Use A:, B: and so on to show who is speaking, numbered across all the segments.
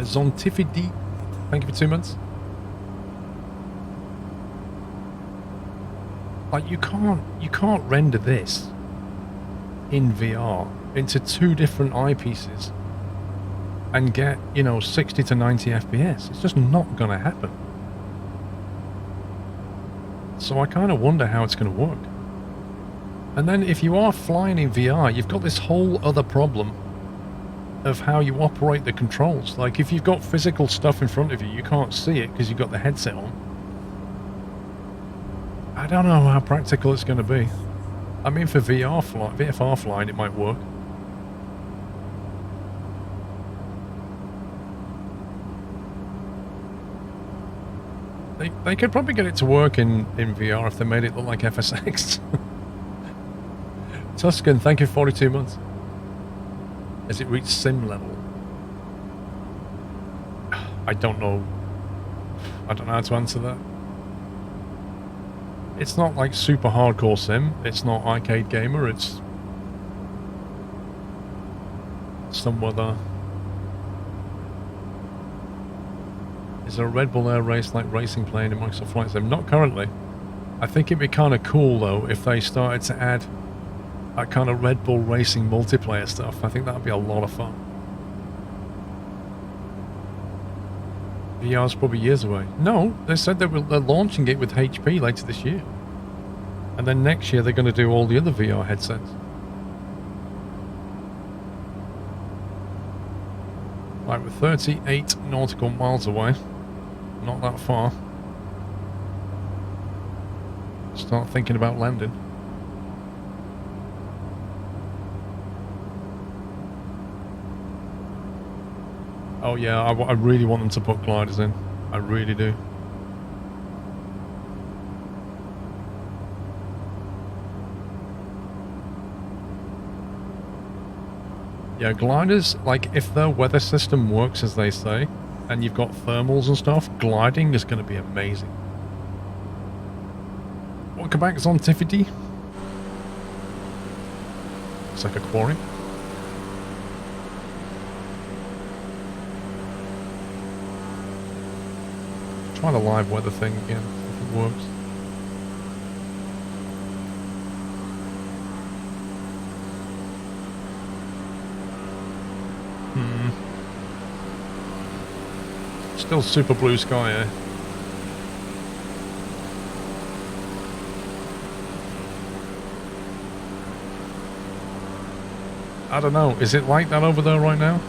A: Zontifidi, thank you for 2 months. Like, you can't render this in VR into 2 different eyepieces and get, you know, 60 to 90 FPS. It's just not going to happen. So I kind of wonder how it's going to work. And then if you are flying in VR, you've got this whole other problem of how you operate the controls. Like, if you've got physical stuff in front of you, you can't see it because you've got the headset on. I don't know how practical it's going to be. I mean, for VFR flying, it might work. They could probably get it to work in VR if they made it look like FSX. Tuscan, thank you for 42 months. Has it reached sim level? I don't know. I don't know how to answer that. It's not like super hardcore sim. It's not arcade gamer. It's some other. Is there a Red Bull Air Race like racing plane in Microsoft Flight Sim? Not currently. I think it'd be kind of cool though if they started to add that kind of Red Bull racing multiplayer stuff. I think that'd be a lot of fun. VR's probably years away. No, they said they're launching it with HP later this year. And then next year they're going to do all the other VR headsets. Right, we're 38 nautical miles away. Not that far. Start thinking about landing. Oh yeah, I really want them to put gliders in. I really do. Yeah, gliders, like, if their weather system works as they say, and you've got thermals and stuff, gliding is going to be amazing. Welcome back, Zontifity. Looks like a quarry. Try the live weather thing again, if it works. Still super blue sky, eh? I don't know, is it like that over there right now?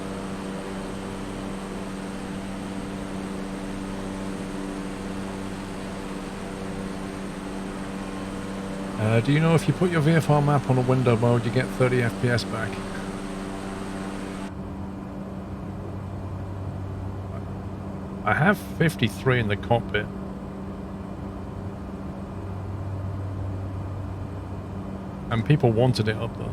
A: Do you know if you put your VFR map on a window mode, you get 30 FPS back? I have 53 in the cockpit. And people wanted it up there.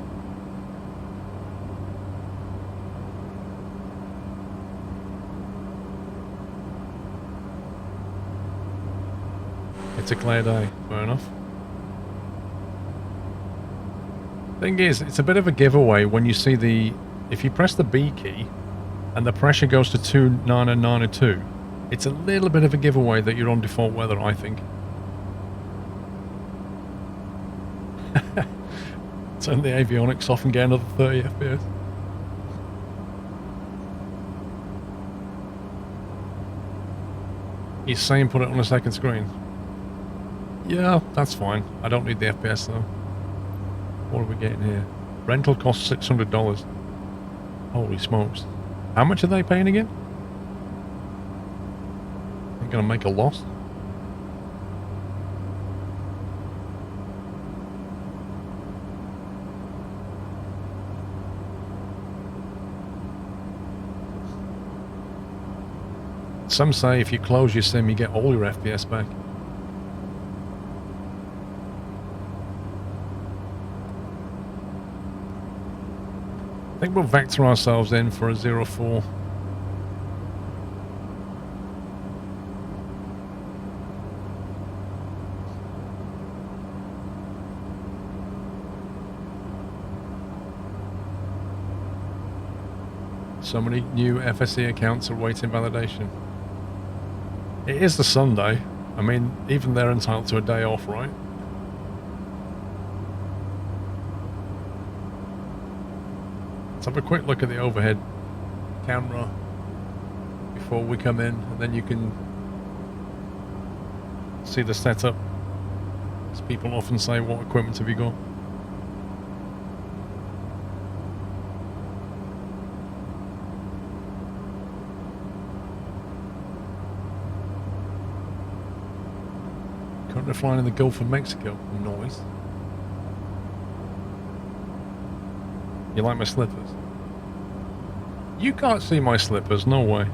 A: It's a clear day, fair enough. Thing is, it's a bit of a giveaway when you see the... If you press the B key and the pressure goes to 29902, it's a little bit of a giveaway that you're on default weather, I think. Turn the avionics off and get another 30 FPS. He's saying put it on a second screen. Yeah, that's fine. I don't need the FPS though. What are we getting here? Rental costs $600. Holy smokes. How much are they paying again? They're going to make a loss? Some say if you close your sim, you get all your FPS back. I think we'll vector ourselves in for a 04. So many new FSE accounts are waiting validation. It is the Sunday. I mean, even they're entitled to a day off, right? Let's have a quick look at the overhead camera before we come in, and then you can see the setup. As people often say, what equipment have you got? Currently flying in the Gulf of Mexico. Noise. You like my slippers? You can't see my slippers, no way.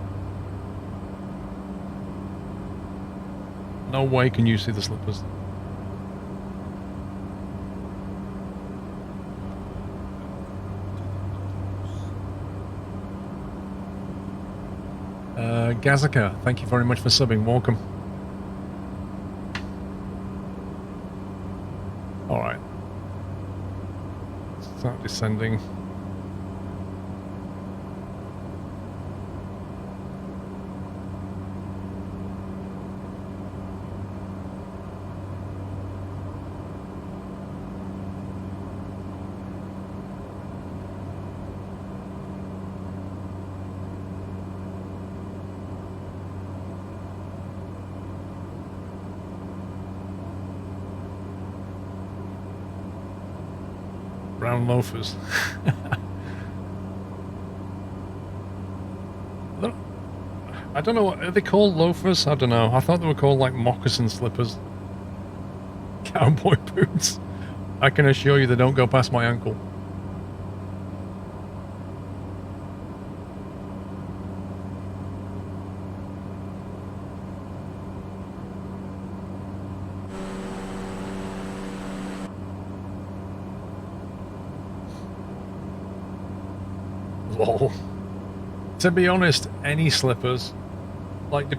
A: No way can you see the slippers. Gazaka, thank you very much for subbing. Welcome. Alright. Start descending. Brown loafers. I don't know, what are they called, loafers? I don't know. I thought they were called like moccasin slippers. Cowboy boots. I can assure you they don't go past my ankle. Lol. To be honest, any slippers, like,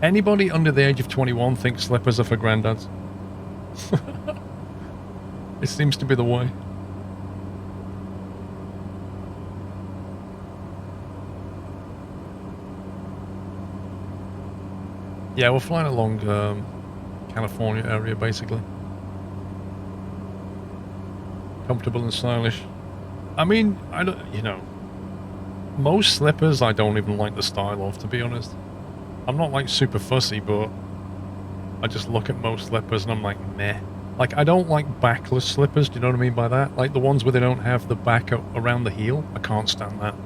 A: anybody under the age of 21 thinks slippers are for granddads. It seems to be the way. Yeah, we're flying along California area, basically. Comfortable and stylish. I mean, I don't, you know, most slippers I don't even like the style of, to be honest. I'm not like super fussy, but I just look at most slippers and I'm like, meh. Like, I don't like backless slippers, do you know what I mean by that? Like the ones where they don't have the back around the heel. I can't stand that.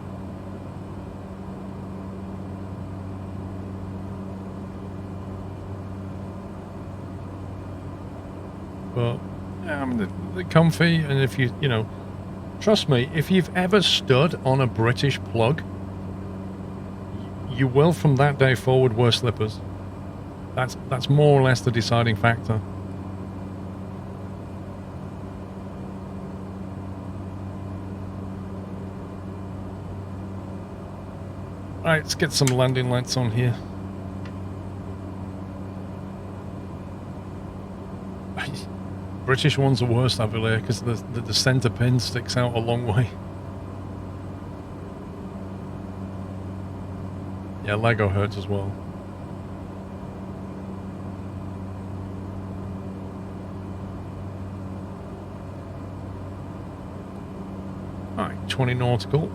A: But, yeah, I mean, they're comfy, and if you know, trust me, if you've ever stood on a British plug, you will from that day forward wear slippers. That's more or less the deciding factor. Alright, let's get some landing lights on here. British ones are worse, I believe, because the centre pin sticks out a long way. Yeah, Lego hurts as well. Alright, 20 nautical.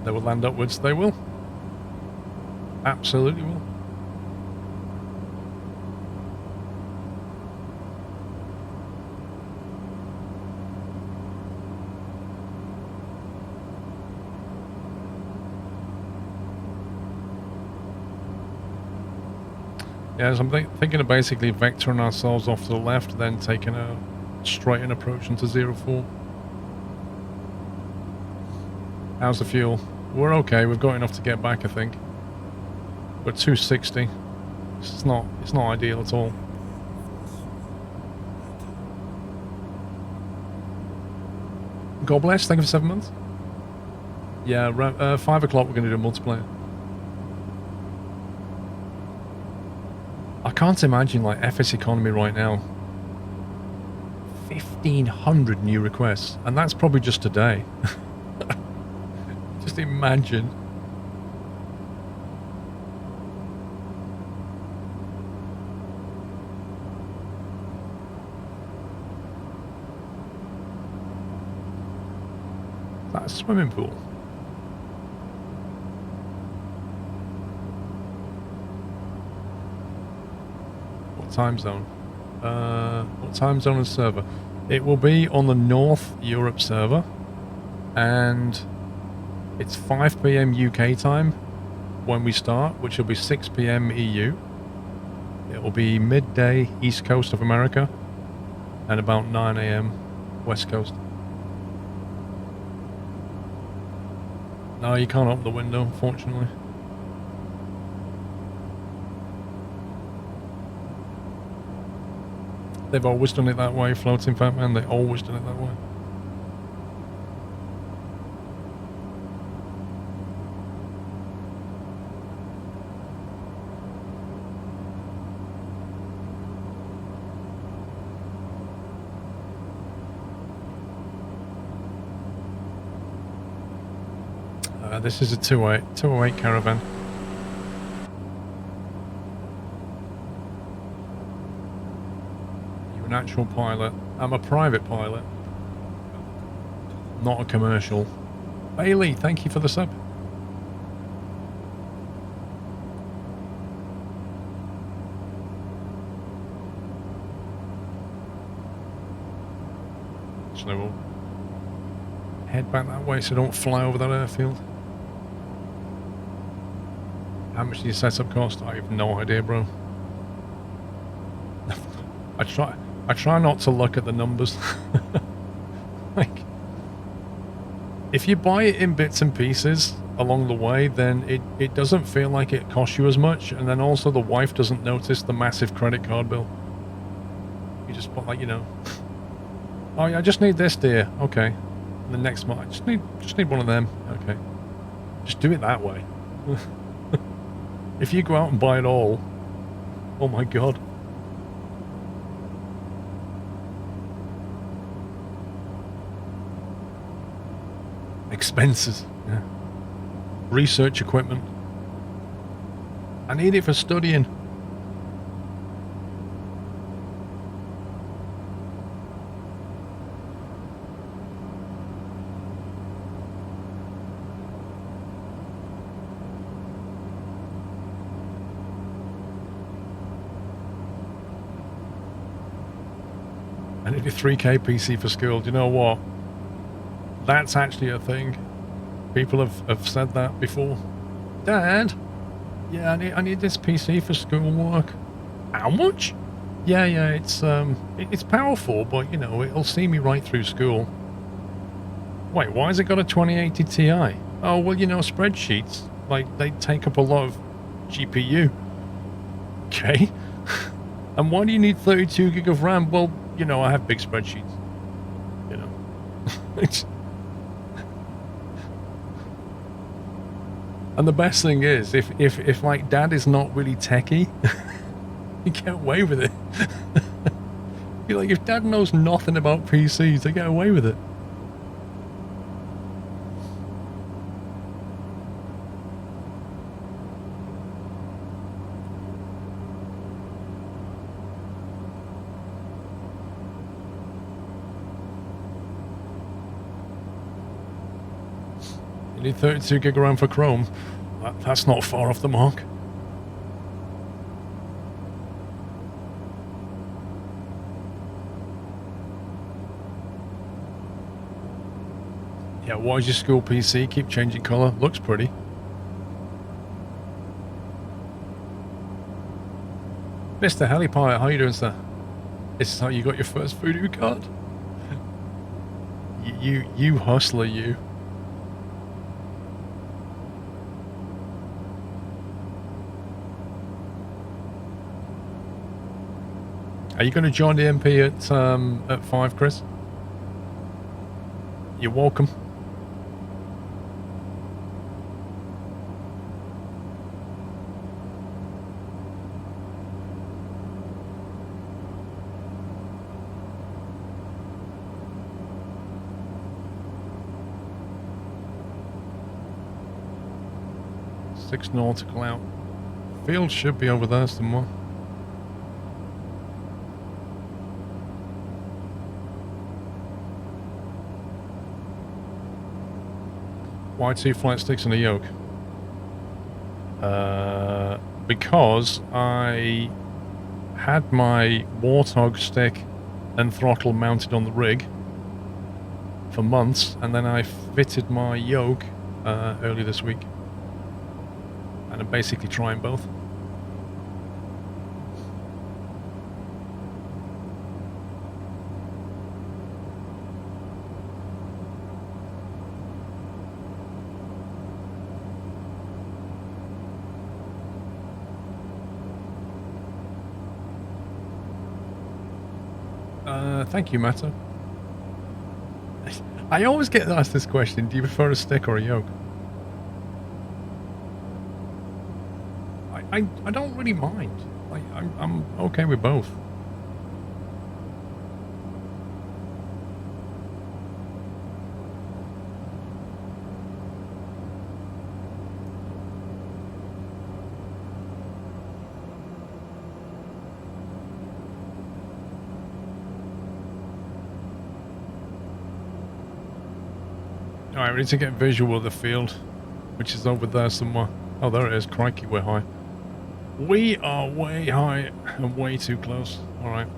A: They will land upwards, they will. Absolutely will. Yeah, so I'm thinking of basically vectoring ourselves off to the left, then taking a straight-in approach into 04. How's the fuel? We're okay, we've got enough to get back, I think. We're 260. It's not ideal at all. God bless, thank you for 7 months. Yeah, 5 o'clock we're going to do a multiplayer. can't imagine like FS economy right now. 1,500 new requests, and that's probably just today. Just imagine. That's a swimming pool. What time zone? What time zone is server? It will be on the North Europe server, and it's 5 p.m. UK time when we start, which will be 6 p.m. EU. It will be midday East Coast of America, and about 9 a.m. West Coast. No, you can't open the window, unfortunately. They've always done it that way, Floating Fat Man. They always done it that way. This is a 208 caravan. You're an actual pilot. I'm a private pilot, not a commercial. Bailey, thank you for the sub. So we'll head back that way so don't fly over that airfield. How much did your setup cost? I have no idea, bro. I try not to look at the numbers. Like, if you buy it in bits and pieces along the way, then it doesn't feel like it costs you as much, and then also the wife doesn't notice the massive credit card bill. You just put, like, you know, oh yeah, I just need this, dear. Okay. And the next month, I just need one of them. Okay. Just do it that way. If you go out and buy it all, oh my god. Expenses. Yeah. Research equipment. I need it for studying. I need a 3K PC for school. Do you know what? That's actually a thing. People have said that before. Dad, yeah, I need this PC for schoolwork. How much? Yeah, it's powerful, but you know, it'll see me right through school. Wait, why has it got a 2080 Ti? Oh, well, you know, spreadsheets, like, they take up a lot of GPU. Okay. And why do you need 32 gig of RAM? Well, you know, I have big spreadsheets. You know. And the best thing is, if like Dad is not really techie, you get away with it. You're like, if Dad knows nothing about PCs, they get away with it. You need 32 gig RAM for Chrome. That's not far off the mark. Yeah, why does your school PC keep changing colour? Looks pretty. Mr. Helipilot, how you doing, sir? This is how you got your first voodoo card? You hustler, you. Are you going to join the MP at 5, Chris? You're welcome. 6 nautical out. Field should be over there somewhere. Why 2 flight sticks and a yoke? Because I had my Warthog stick and throttle mounted on the rig for months, and then I fitted my yoke early this week. And I'm basically trying both. Thank you, Mata. I always get asked this question, do you prefer a stick or a yoke? I don't really mind. I'm okay with both. Alright, we need to get visual of the field, which is over there somewhere. Oh, there it is. Crikey, we're high. We are way high and way too close. Alright.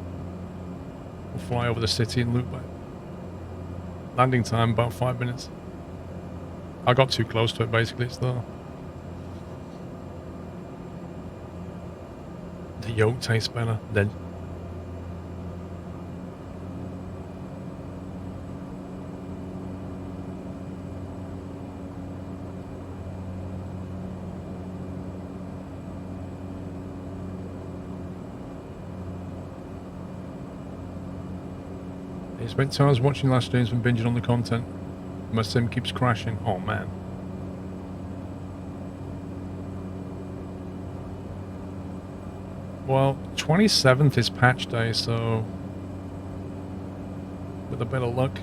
A: We'll fly over the city and loop back. Landing time, about 5 minutes. I got too close to it, basically. It's there. The yolk tastes better then. I spent 2 hours watching last streams and binging on the content. My sim keeps crashing. Oh man. Well, 27th is patch day, so with a bit of luck.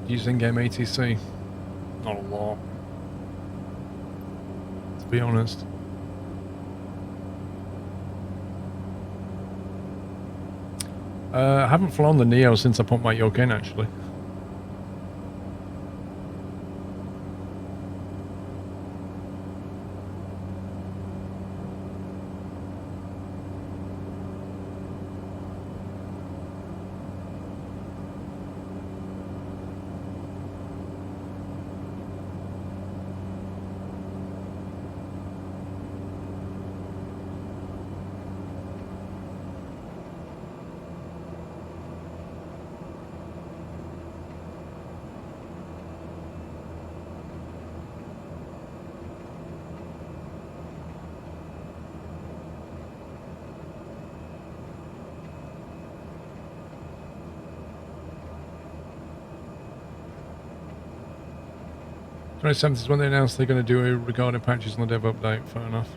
A: Using game ATC. Not a lot, to be honest. I haven't flown the Neo since I put my yoke in, actually. The 27th is when they announced they're going to do a regarding patches on the dev update. Fair enough.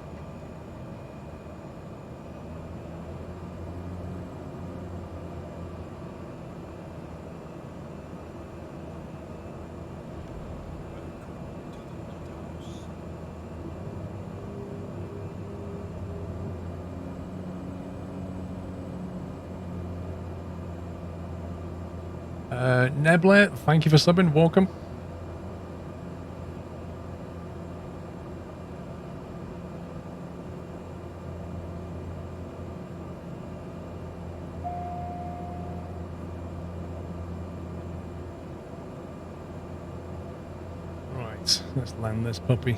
A: Neblet, thank you for subbing. Welcome. Right, let's land this puppy.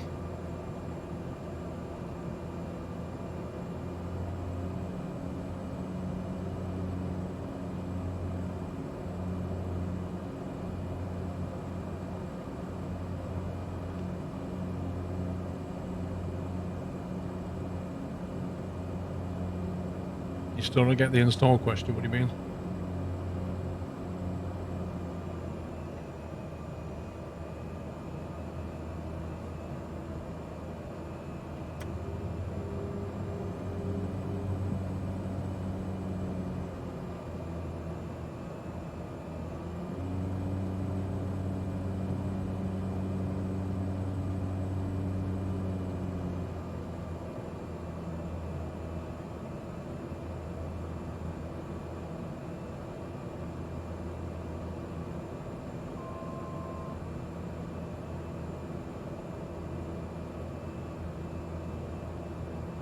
A: You still don't get the install question, what do you mean?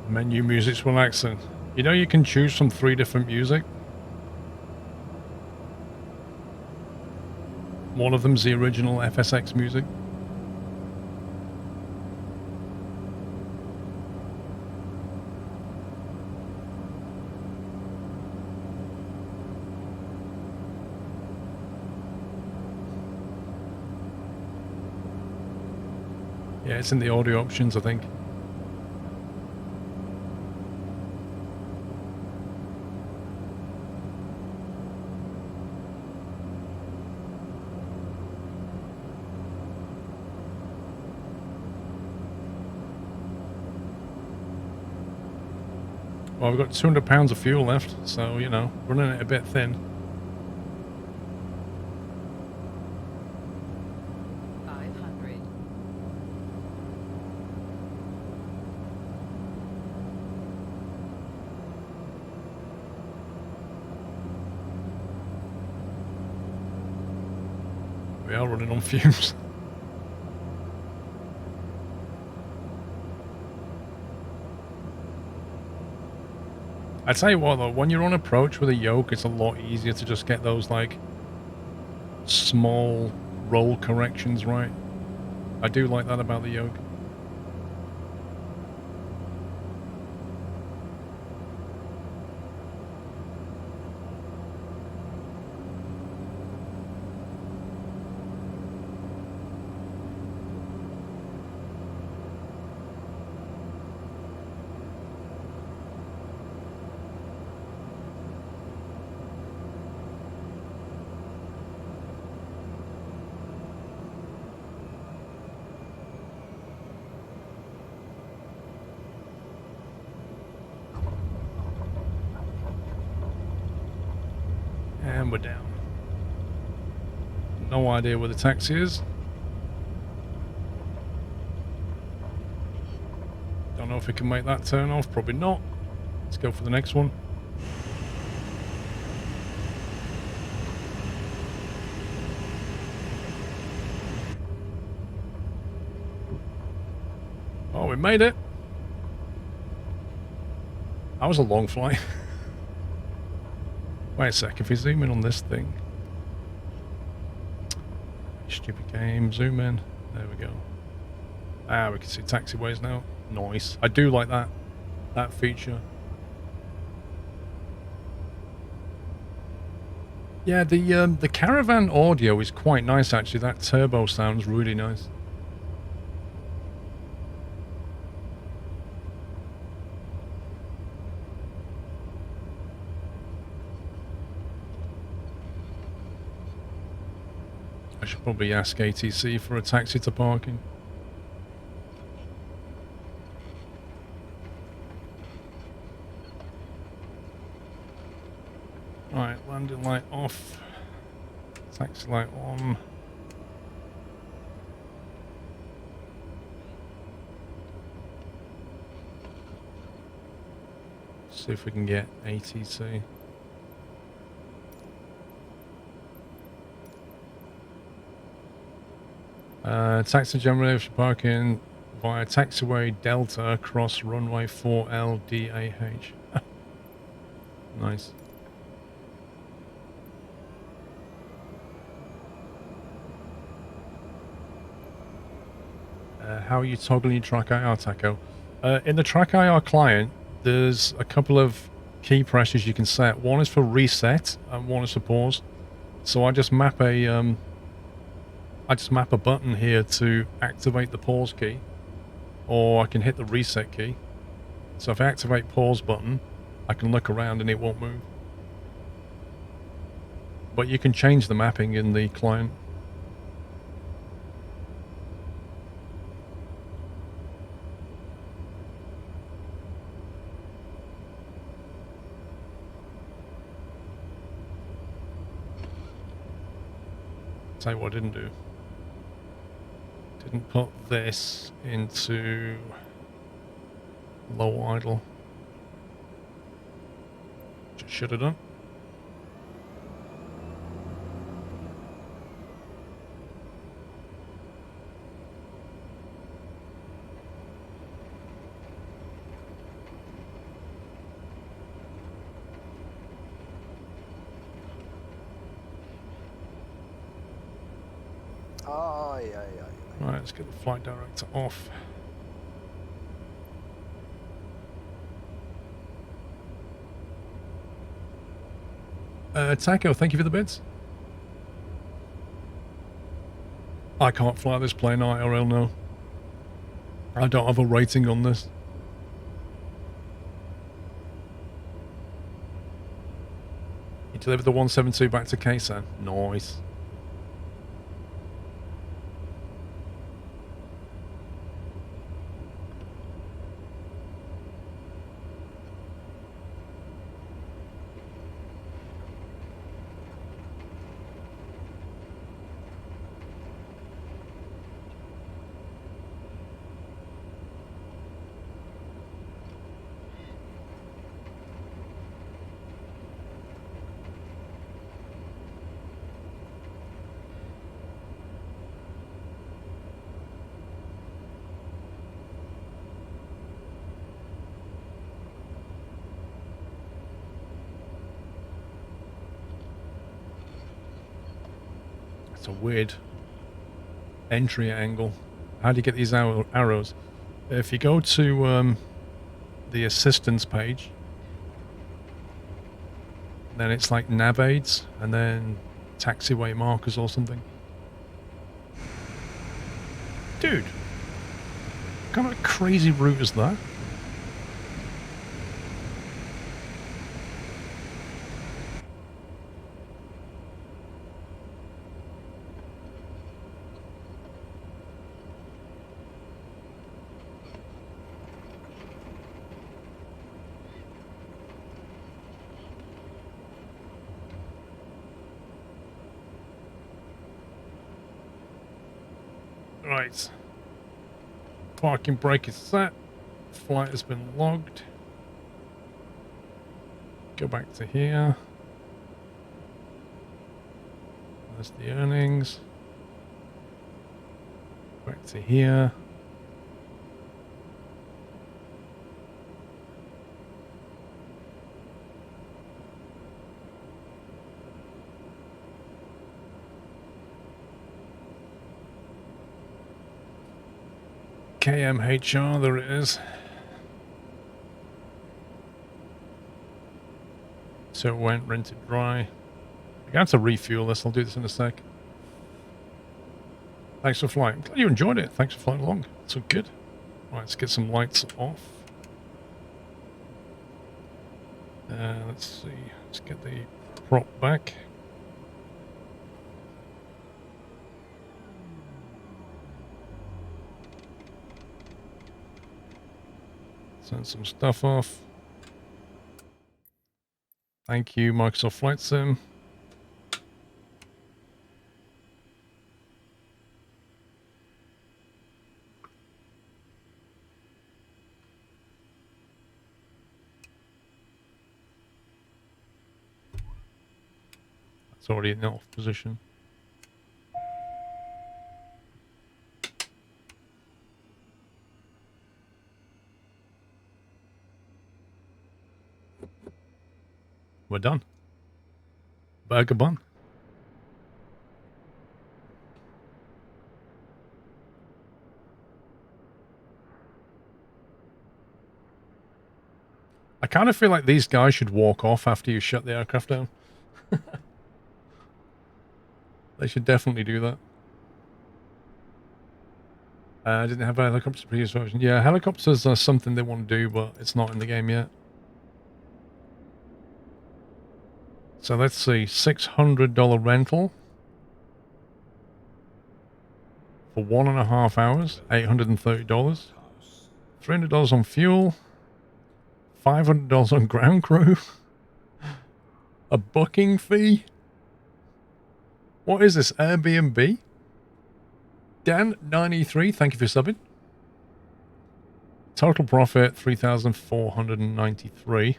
A: Menu music's relaxing. You know you can choose from 3 different music. One of them's the original FSX music. Yeah, it's in the audio options, I think. Well, we've got 200 pounds of fuel left, so, you know, running it a bit thin.
B: 500.
A: We are running on fumes. I tell you what though, when you're on approach with a yoke, it's a lot easier to just get those like small roll corrections right. I do like that about the yoke. And we're down. No idea where the taxi is. Don't know if we can make that turn off. Probably not. Let's go for the next one. Oh, we made it. That was a long flight. Wait a sec, if we zoom in on this thing. Stupid game, zoom in. There we go. Ah, we can see taxiways now. Nice. I do like that feature. Yeah, the caravan audio is quite nice actually. That turbo sounds really nice. I should probably ask ATC for a taxi to parking. Right, landing light off. Taxi light on. See if we can get ATC. Taxi generation parking via taxiway Delta cross runway 4LDAH. Nice. How are you toggling your track IR, Taco? In the track IR client, there's a couple of key presses you can set. One is for reset and one is for pause. So I just map a button here to activate the pause key, or I can hit the reset key. So if I activate pause button, I can look around and it won't move. But you can change the mapping in the client. Tell you what I didn't do. Didn't put this into low idle. Just should have done.
C: Aye, aye, aye, aye.
A: Right, let's get the flight director off. Taco, thank you for the bits. I can't fly this plane IRL, no. I don't have a rating on this. You delivered the 172 back to Kaysan. Nice. It's a weird entry angle. How do you get these arrows? If you go to the assistance page, then it's like nav aids and then taxiway markers or something. Dude, what kind of crazy route is that? Right. Parking brake is set. Flight has been logged. Go back to here. There's the earnings. Back to here. KMHR, there it is. So it went rented dry. I got to refuel this. I'll do this in a sec. Thanks for flying. Glad you enjoyed it. Thanks for flying along. So good. Right, let's get some lights off. Let's see. Let's get the prop back. Send some stuff off. Thank you, Microsoft Flight Sim. It's already in the off position. We're done. Burger bun. I kind of feel like these guys should walk off after you shut the aircraft down. They should definitely do that. I didn't have a helicopter previous version. Yeah, helicopters are something they want to do, but it's not in the game yet. So let's see, $600 rental for 1.5 hours, $830. $300 on fuel, $500 on ground crew, a booking fee. What is this, Airbnb? Dan93, thank you for subbing. Total profit, 3,493.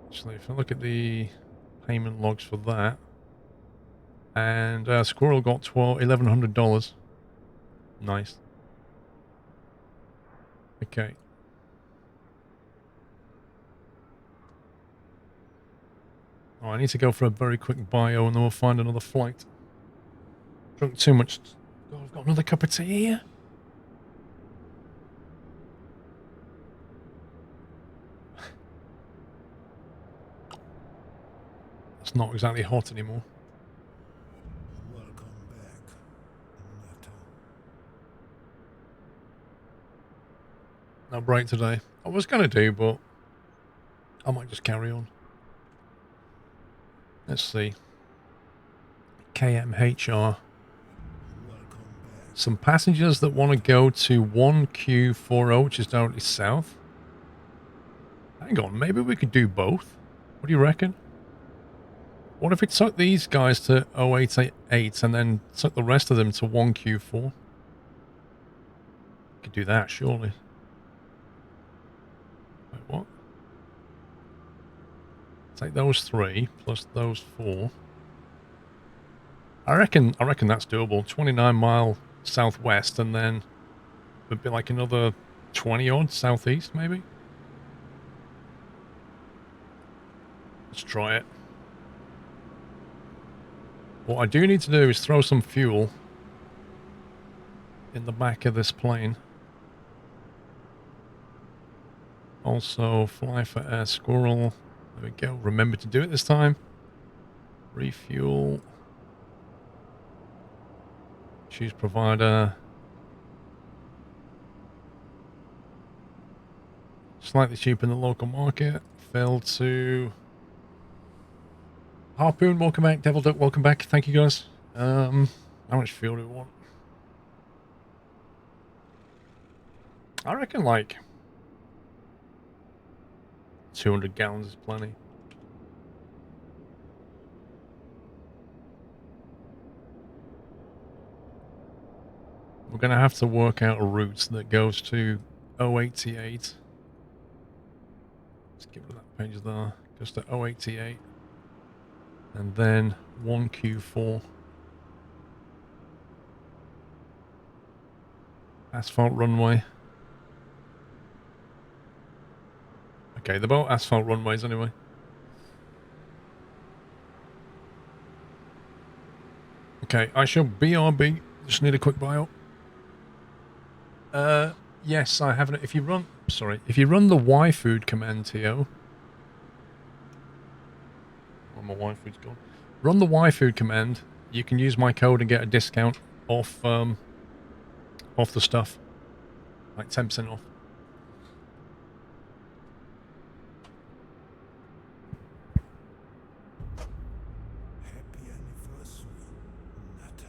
A: Actually, if I look at the payment logs for that, and Squirrel got $1,100. Nice. Okay. Oh, I need to go for a very quick bio and then we'll find another flight. Drunk too much. God, I've got another cup of tea here. It's not exactly hot anymore.
C: Welcome back, Nato.
A: No break today. I was going to do, but I might just carry on. Let's see. KMHR.
C: Welcome back.
A: Some passengers that want to go to 1Q40, which is directly south. Hang on, maybe we could do both. What do you reckon? What if it took these guys to 0888 and then took the rest of them to 1Q4? Could do that, surely. Wait, what? Take those 3 plus those 4. I reckon that's doable. 29-mile southwest and then it'd be like another 20 odd southeast, maybe. Let's try it. What I do need to do is throw some fuel in the back of this plane. Also, fly for air squirrel. There we go. Remember to do it this time. Refuel. Choose provider. Slightly cheaper in the local market. Failed to... Harpoon, welcome back. Devil Duck, welcome back. Thank you, guys. How much fuel do we want? I reckon like 200 gallons is plenty. We're going to have to work out a route that goes to 088. Let's get rid of that page there. Goes to 088. And then 1Q4. Asphalt runway. Okay, they're both asphalt runways anyway. Okay, I shall BRB. Just need a quick bio. Yes, I haven't. If you run the YFood command, TO. Oh, my YFood's gone. Run the YFood command. You can use my code and get a discount off the stuff, like 10% off.
C: Happy anniversary, Nato.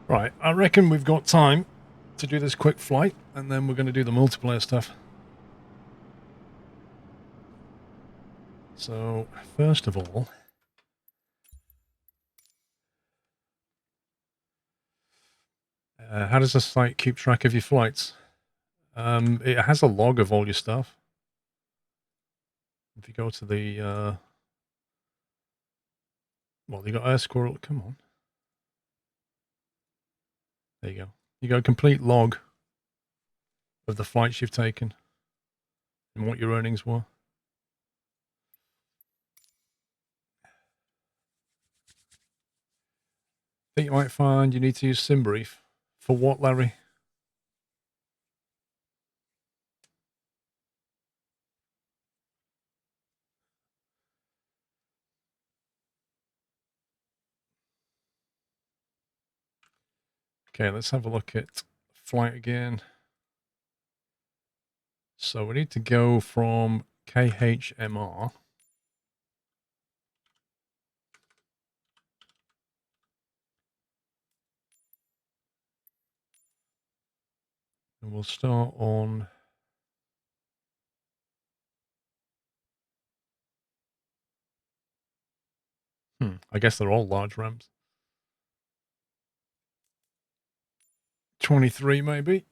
A: Right, I reckon we've got time to do this quick flight, and then we're going to do the multiplayer stuff. So, first of all, how does the site keep track of your flights? It has a log of all your stuff. If you go to the, well, you got Air Squirrel, come on. There you go. You got a complete log of the flights you've taken and what your earnings were. I think you might find you need to use SimBrief. For what, Larry? Okay, let's have a look at flight again. So we need to go from KHMR. And we'll start on... I guess they're all large ramps. 23 maybe.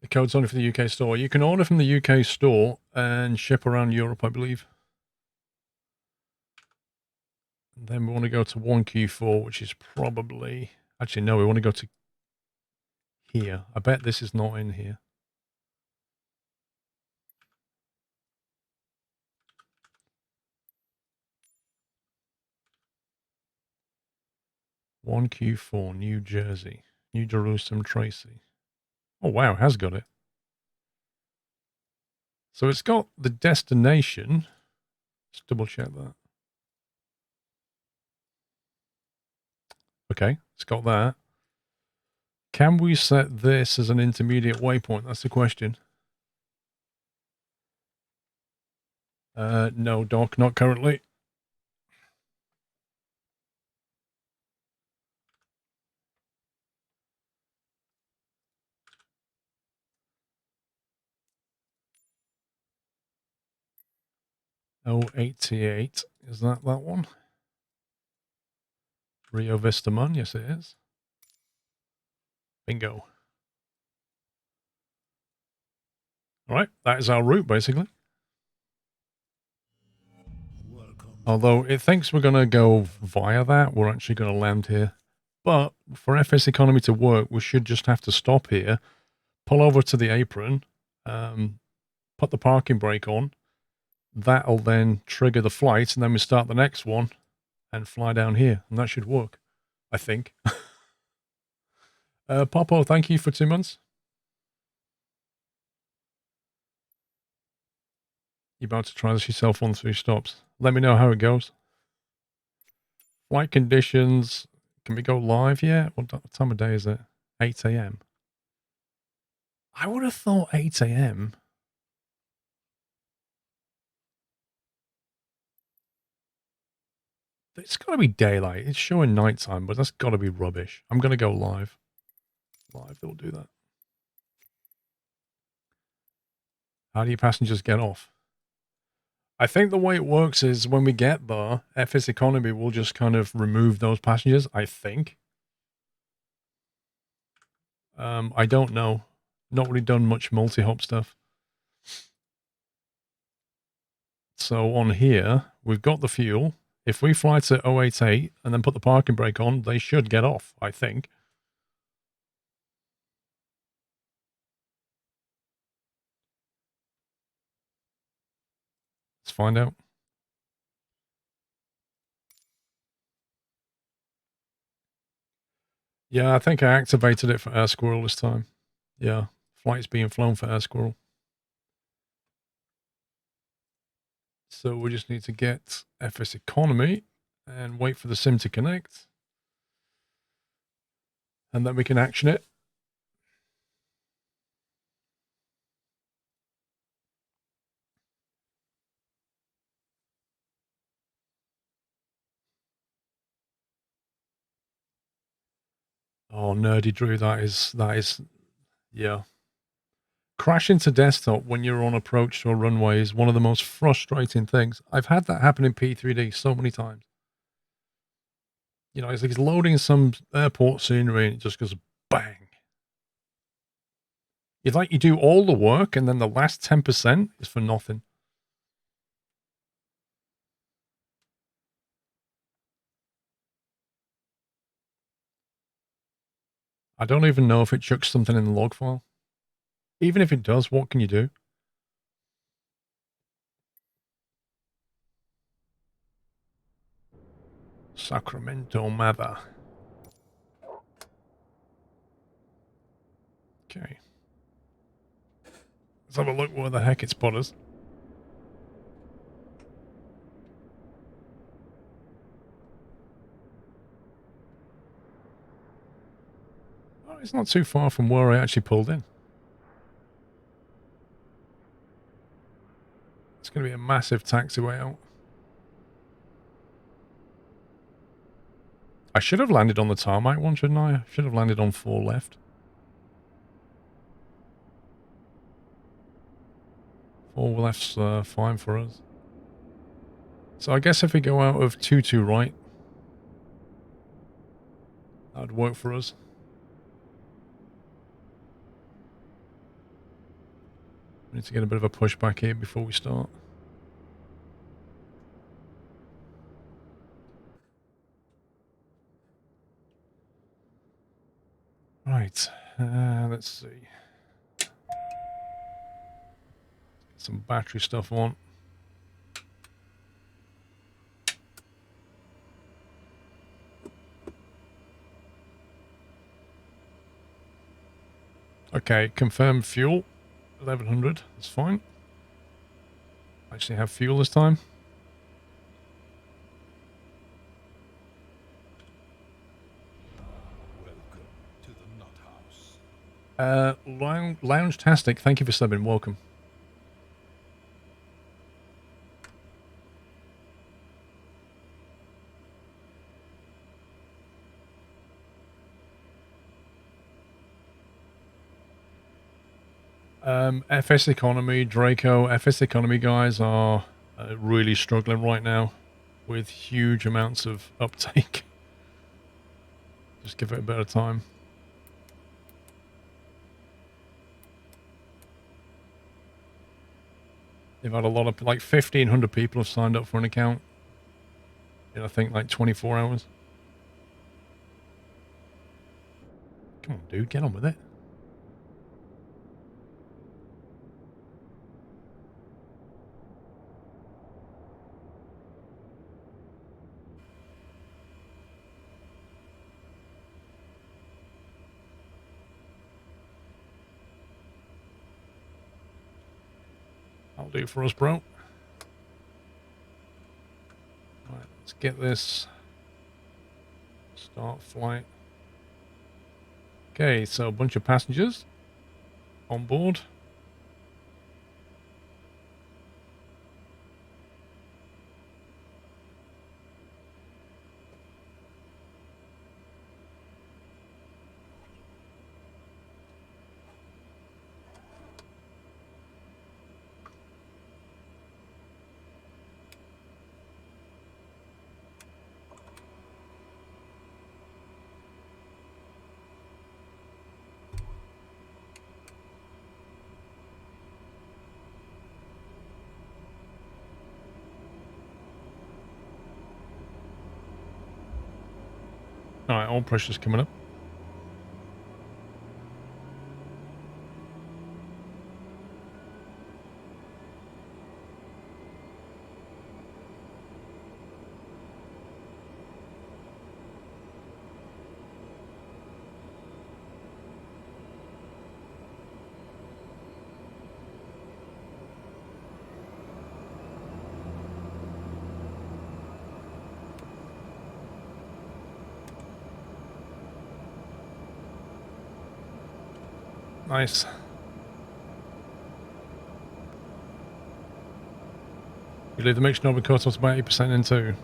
A: The code's only for the UK store. You can order from the UK store and ship around Europe, I believe. And then we want to go to 1Q4, which is probably... Actually, no, we want to go to here. I bet this is not in here. One Q4, New Jersey, New Jerusalem, Tracy. Oh wow, it has got it. So it's got the destination. Let's double check that. Okay, it's got that. Can we set this as an intermediate waypoint? That's the question. No, Doc, not currently. O88. Is that one? Rio Vista Mun? Yes, it is. Bingo. All right, that is our route, basically.
C: Welcome.
A: Although it thinks we're going to go via that, we're actually going to land here. But for FS economy to work, we should just have to stop here, pull over to the apron, put the parking brake on. That'll then trigger the flight, and then we start the next one and fly down here. And that should work, I think. Popo, thank you for 2 months. You're about to try this yourself on 3 stops. Let me know how it goes. Flight conditions. Can we go live yet? What time of day is it? 8 a.m. I would have thought 8 a.m. It's got to be daylight. It's showing nighttime, but that's got to be rubbish. I'm going to go live. Live, they'll do that. How do your passengers get off? I think the way it works is when we get there, FS Economy will just kind of remove those passengers, I think. I don't know. Not really done much multi-hop stuff. So on here, we've got the fuel. If we fly to 088 and then put the parking brake on, they should get off, I think. Let's find out. Yeah, I think I activated it for Air Squirrel this time. Yeah, flight's being flown for Air Squirrel. So we just need to get FS Economy and wait for the sim to connect. And then we can action it. Oh, nerdy Drew, that is, yeah. Crashing to desktop when you're on approach to a runway is one of the most frustrating things. I've had that happen in P3D so many times. You know, it's like it's loading some airport scenery and it just goes bang. It's like you do all the work and then the last 10% is for nothing. I don't even know if it chucks something in the log file. Even if it does, what can you do? Sacramento Mother. Okay. Let's have a look where the heck it's put us. Oh, it's not too far from where I actually pulled in. It's going to be a massive taxiway out. I should have landed on the tarmac one, shouldn't I? I should have landed on 4 left. 4 left's fine for us. So I guess if we go out of 2 right, that would work for us. We need to get a bit of a pushback here before we start. Right, let's see. Get some battery stuff on. Okay, confirm fuel. 1100, that's fine. Actually have fuel this time.
C: Welcome to the Nut House.
A: Lounge-tastic, thank you for subbing, welcome. FS Economy, Draco, FS Economy guys are really struggling right now with huge amounts of uptake. Just give it a bit of time. They've had a lot of, like 1,500 people have signed up for an account in, I think, like 24 hours. Come on, dude, get on with it. That'll do for us, bro. Right, let's get this. Start flight. Okay, so a bunch of passengers on board. All right, oil pressure's coming up. Nice. You leave the mixture knob and cut off about 8% in too.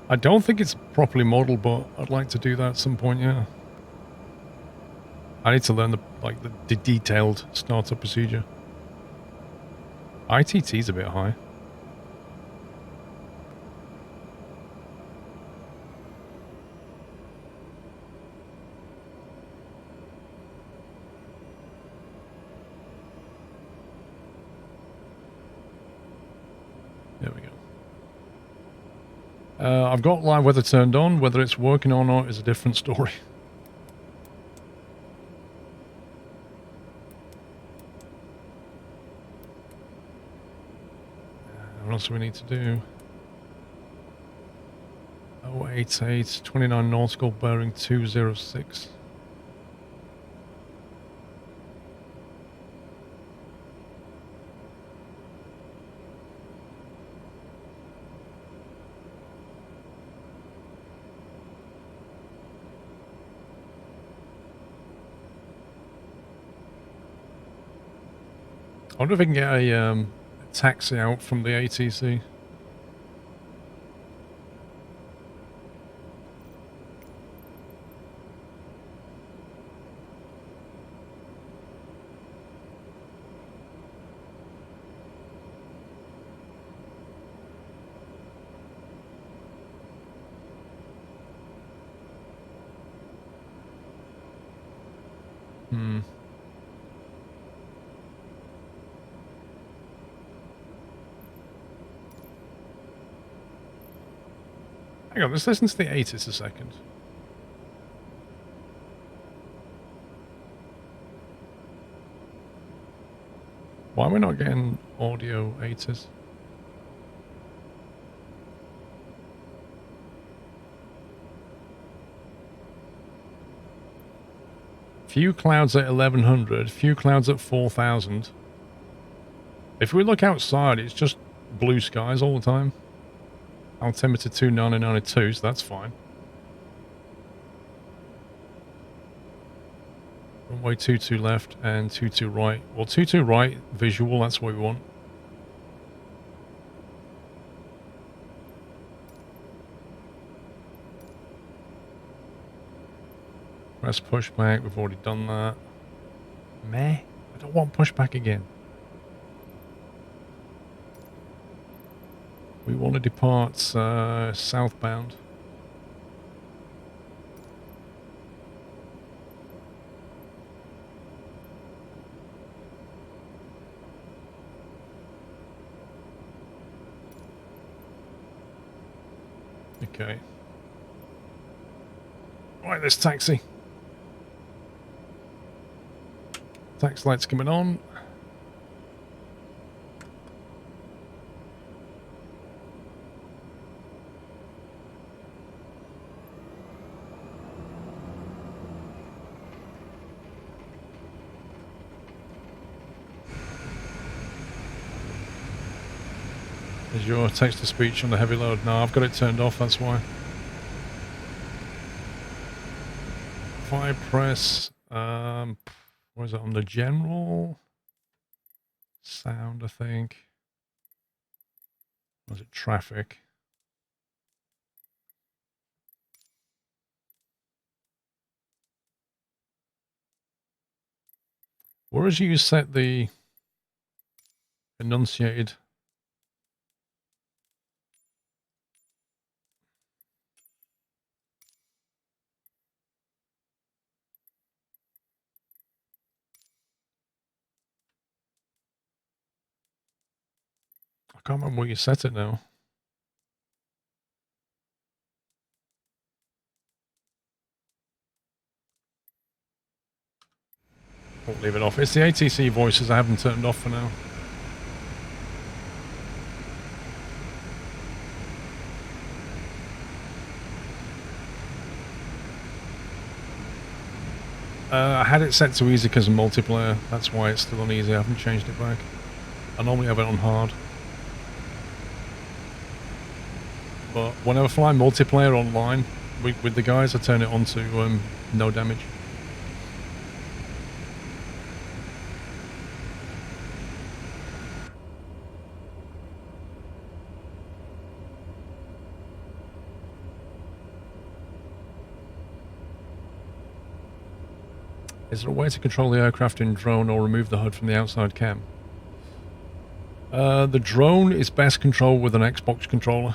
A: I don't think it's properly modeled, but I'd like to do that at some point, yeah. I need to learn the detailed startup procedure. ITT's a bit high. There we go. I've got live weather turned on. Whether it's working or not is a different story. What else do we need to do? 088, 29 nautical bearing 206. I wonder if I can get a taxi out from the ATC. Hang on, let's listen to the 80s a second. Why are we not getting audio 80s? Few clouds at 1100, few clouds at 4000. If we look outside, it's just blue skies all the time. Altimeter 299.2, so that's fine. Runway 22 left and 22 right. Well, 22 right, visual, that's what we want. Press pushback, we've already done that. Meh, I don't want pushback again. We want to depart southbound. Okay. Right, this taxi. Tax lights coming on. Is your text-to-speech on the heavy load? No, I've got it turned off, that's why. If I press, what is it, on the general? Sound, I think. Or is it traffic? Whereas you set the enunciated. I can't remember where you set it now. Won't leave it off. It's the ATC voices I haven't turned off for now. I had it set to easy because of multiplayer. That's why it's still on easy. I haven't changed it back. I normally have it on hard. But whenever I fly multiplayer online with the guys, I turn it on to no damage. Is there a way to control the aircraft in drone or remove the HUD from the outside cam? The drone is best controlled with an Xbox controller.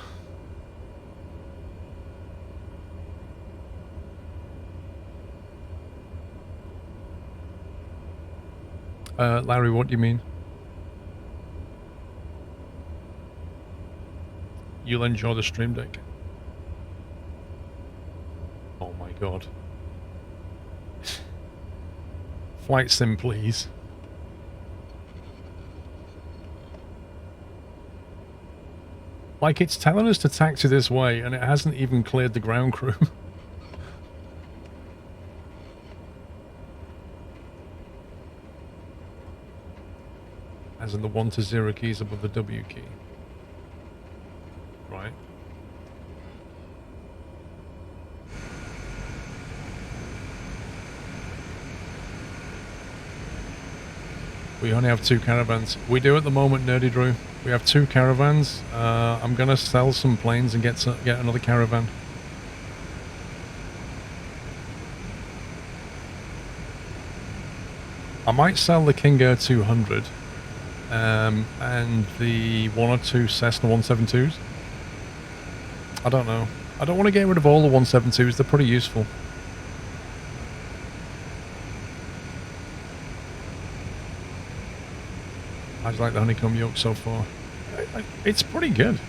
A: Larry, what do you mean? You'll enjoy the stream deck. Oh my god. Flight sim, please. Like, it's telling us to taxi this way, and it hasn't even cleared the ground crew. As in the 1 to 0 keys above the W key. Right. We only have 2 caravans. We do at the moment, Nerdy Drew. We have 2 caravans. I'm gonna sell some planes and get another caravan. I might sell the King Air 200 and the 1 or 2 Cessna 172s. I don't know. I don't want to get rid of all the 172s. They're pretty useful. I just like the honeycomb yolk so far. It's pretty good.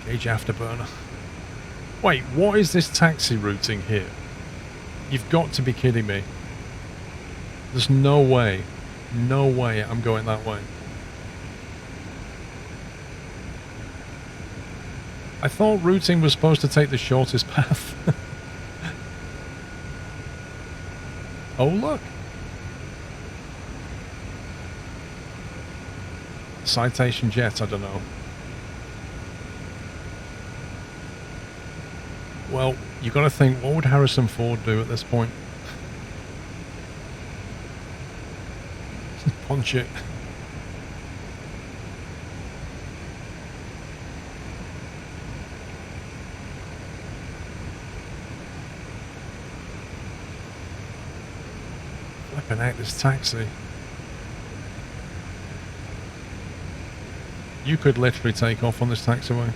A: Gauge afterburner. Wait, what is this taxi routing here? You've got to be kidding me. There's no way. No way I'm going that way. I thought routing was supposed to take the shortest path. Oh, look. Citation jet, I don't know. Well, you got to think, what would Harrison Ford do at this point? Punch it. Flipping out this taxi. You could literally take off on this taxiway.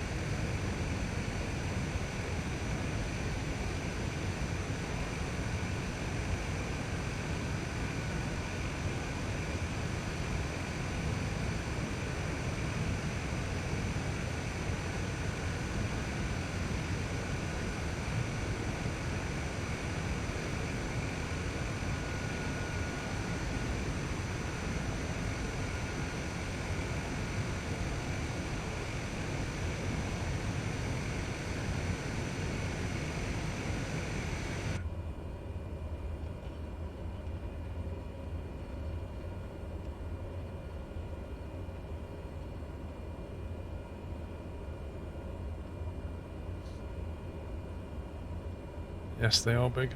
A: Yes, they are big.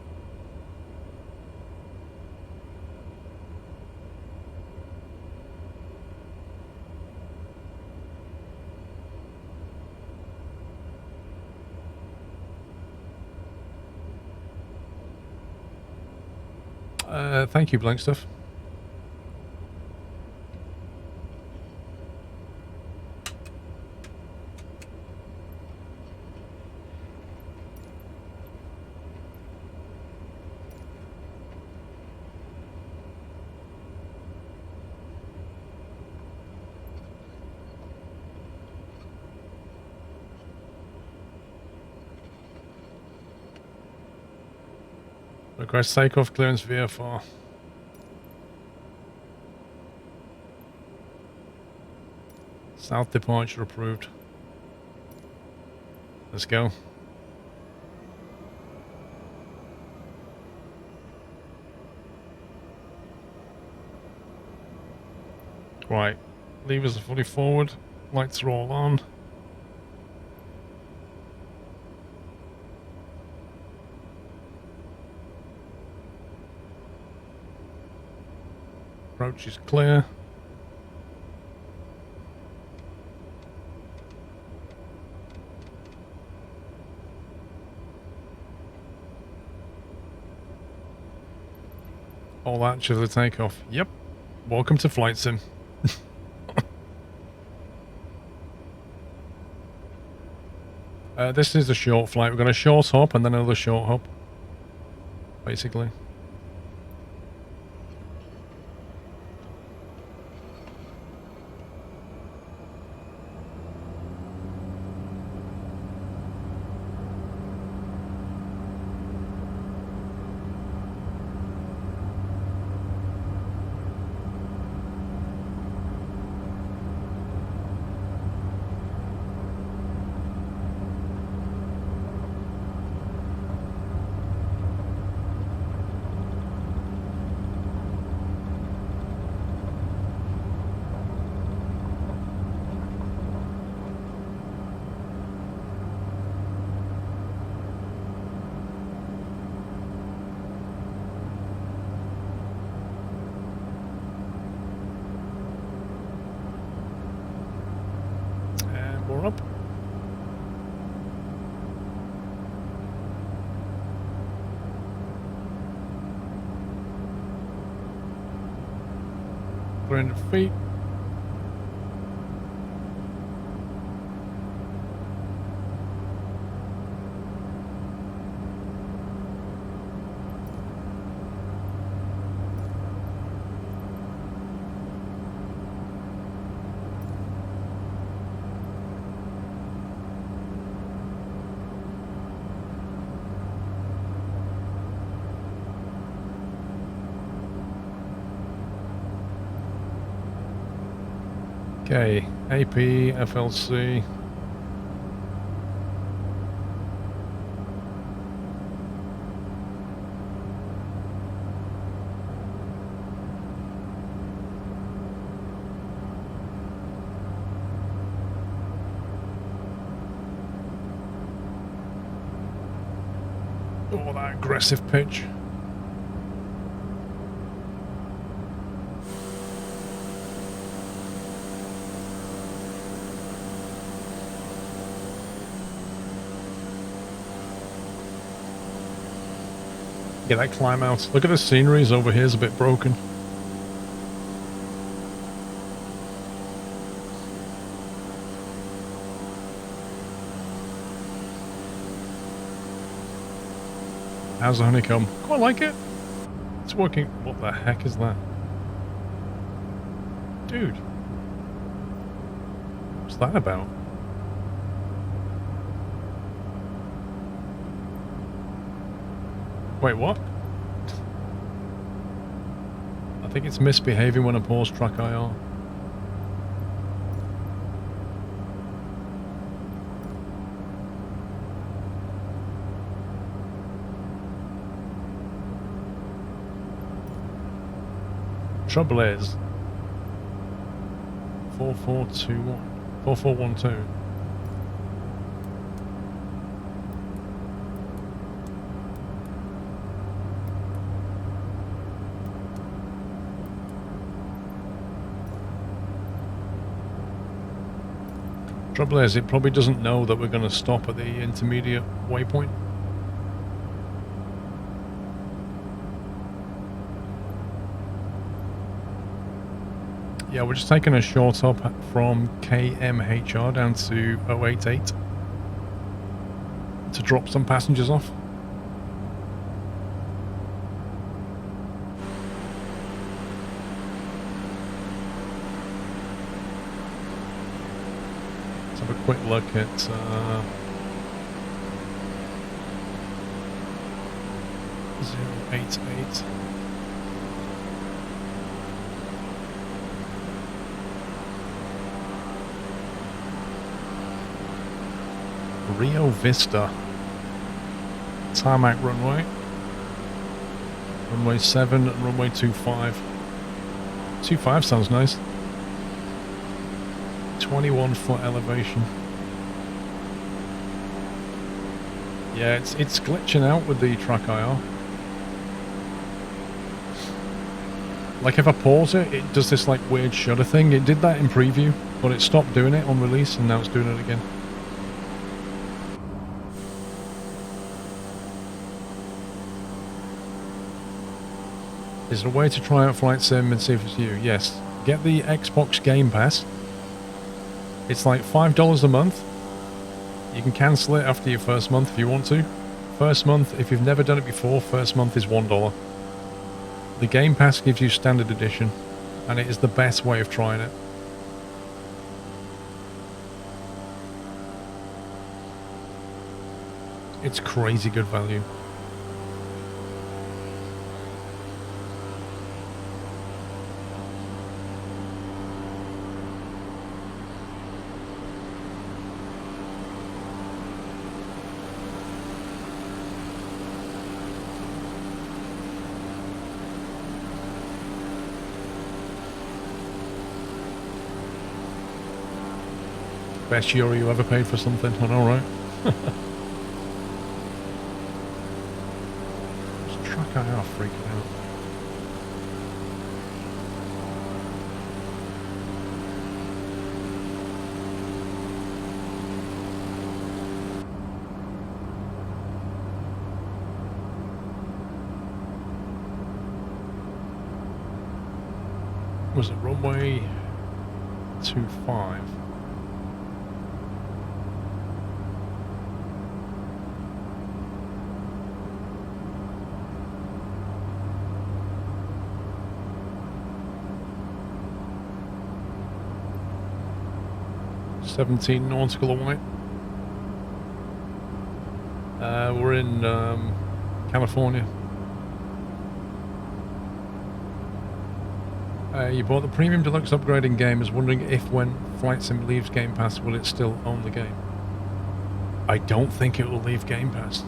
A: Thank you, Blank Stuff. Request takeoff clearance VFR. South departure approved. Let's go. Right. Levers are fully forward. Lights are all on. Approach is clear. All that to the takeoff. Yep. Welcome to Flight Sim. This is a short flight. We've got a short hop and then another short hop, basically. We're up. $300 feet. Okay, AP, FLC. Oh, that aggressive pitch. Get that climb out. Look at the sceneries over here, is a bit broken. How's the honeycomb? Quite like it. It's working. What the heck is that? Dude. What's that about? Wait, what? I think it's misbehaving when I pause track IR. Trouble is 4421 4412. Trouble is, it probably doesn't know that we're going to stop at the intermediate waypoint. Yeah, we're just taking a short hop from KMHR down to 088 to drop some passengers off. Let's have a quick look at 088. Rio Vista tarmac runway, runway 7 and runway 25. 25 sounds nice. 21-foot elevation. Yeah, it's glitching out with the track IR. Like if I pause it, it does this like weird shudder thing. It did that in preview, but it stopped doing it on release and now it's doing it again. Is there a way to try out Flight Sim and see if it's you? Yes. Get the Xbox Game Pass. It's like $5 a month. You can cancel it after your first month if you want to. First month, if you've never done it before, first month is $1. The Game Pass gives you standard edition, and it is the best way of trying it. It's crazy good value. Best euro you ever paid for something, I know, right? This truck I are freaking out. Was it runway 25? $17 nautical away. We're in California. You bought the Premium Deluxe upgrading game. Is wondering if when Flight Sim leaves Game Pass, will it still own the game? I don't think it will leave Game Pass.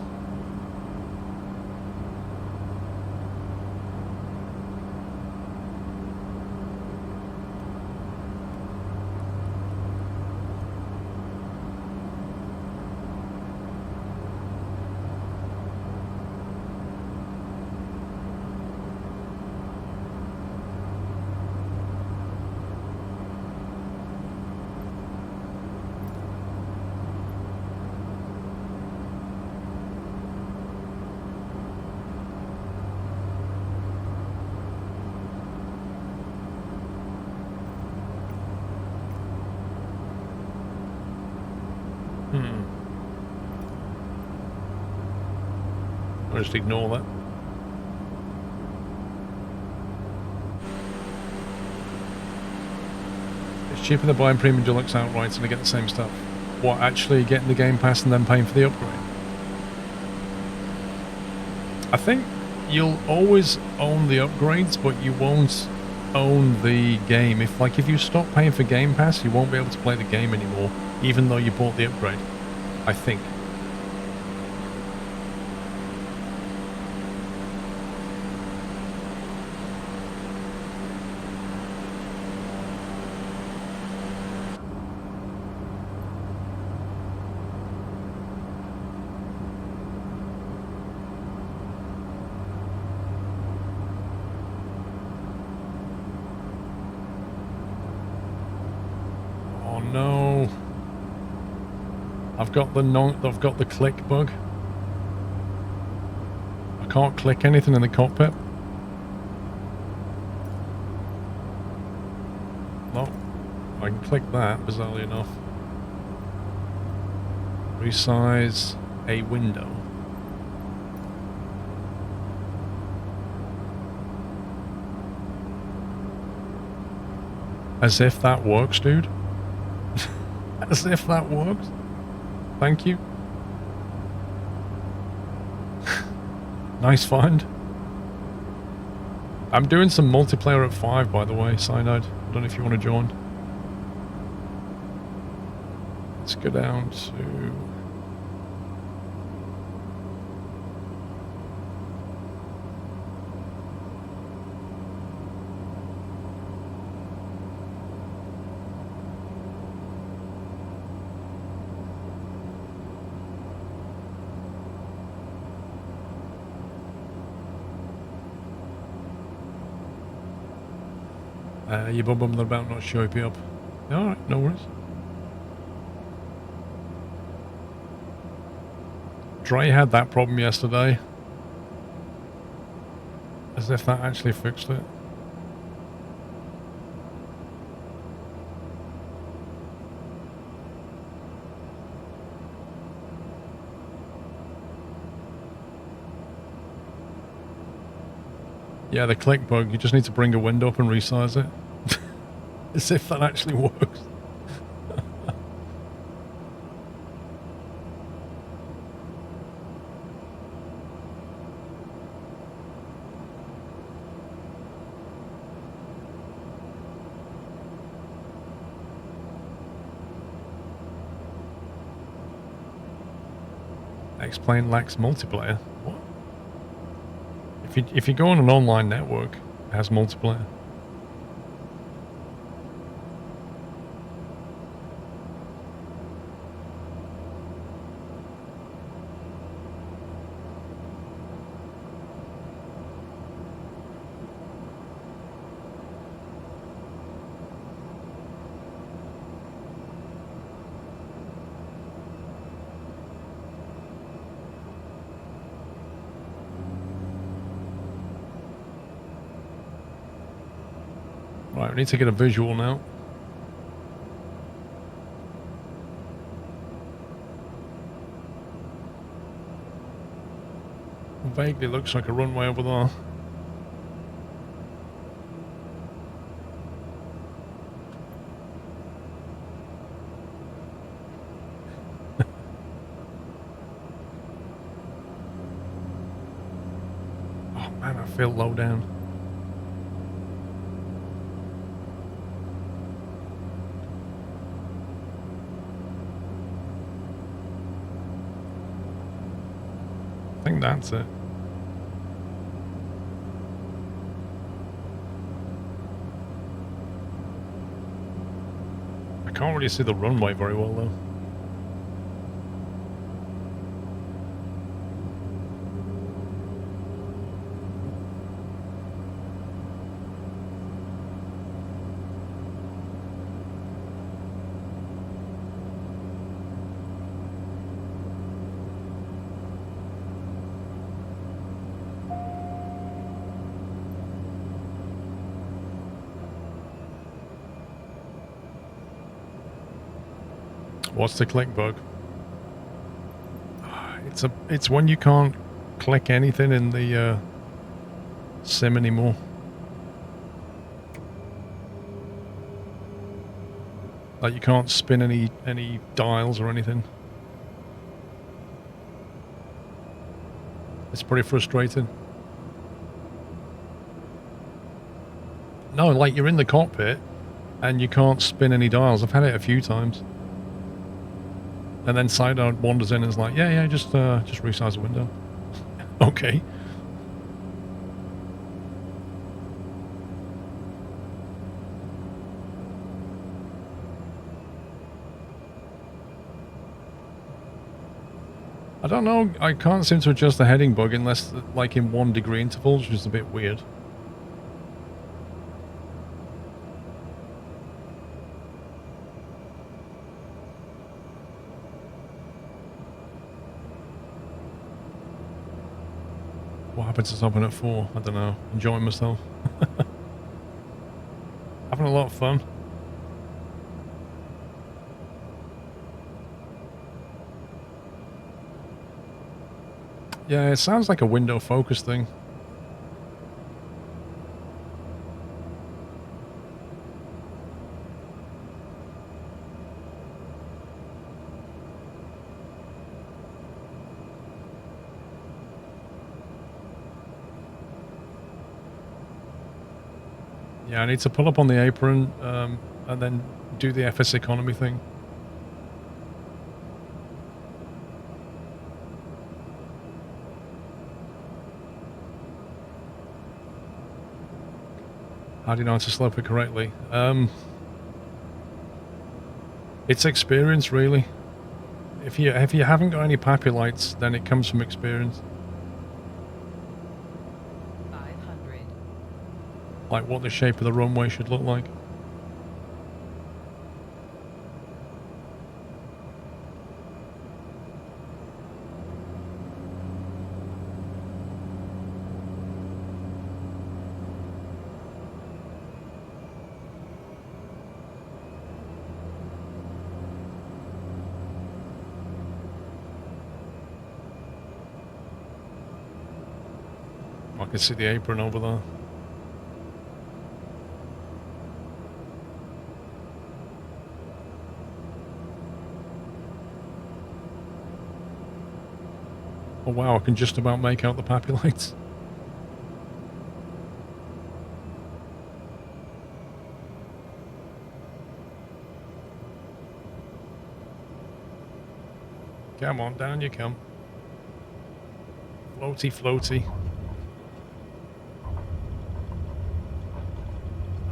A: I'll just ignore that. It's cheaper than buying Premium Deluxe outright and to get the same stuff. What, actually getting the Game Pass and then paying for the upgrade? I think you'll always own the upgrades, but you won't own the game. If you stop paying for Game Pass, you won't be able to play the game anymore, even though you bought the upgrade. I think. No, I've got the click bug. I can't click anything in the cockpit. No, I can click that, bizarrely enough. Resize a window. As if that works, dude. As if that works. Thank you. Nice find. I'm doing some multiplayer at 5, by the way, Cyanide. I don't know if you want to join. Let's go down to... you bum about not showing me up. Alright, no worries. Dre had that problem yesterday. As if that actually fixed it. Yeah, the click bug, you just need to bring a window up and resize it. As if that actually works. Explain lacks multiplayer. What? If you go on an online network, it has multiplayer. Right, we need to get a visual now. Vaguely looks like a runway over there. Oh man, I feel low down. I think that's it. I can't really see the runway very well though. What's the click bug? It's when you can't click anything in the sim anymore. Like you can't spin any dials or anything. It's pretty frustrating. No, like you're in the cockpit and you can't spin any dials. I've had it a few times. And then Sidearm wanders in and is like, yeah, just resize the window. Okay. I don't know, I can't seem to adjust the heading bug unless like in 1 degree intervals, which is a bit weird. What happens to stopping at 4? I don't know. Enjoying myself. Having a lot of fun. Yeah, it sounds like a window focus thing. Yeah, I need to pull up on the apron and then do the FS economy thing. How do you know how to slope it correctly? It's experience, really. If you haven't got any pappy lights, then it comes from experience.
B: 500.
A: Like what the shape of the runway should look like. I can see the apron over there. Oh wow, I can just about make out the pappy lights. Come on, down you come. Floaty, floaty.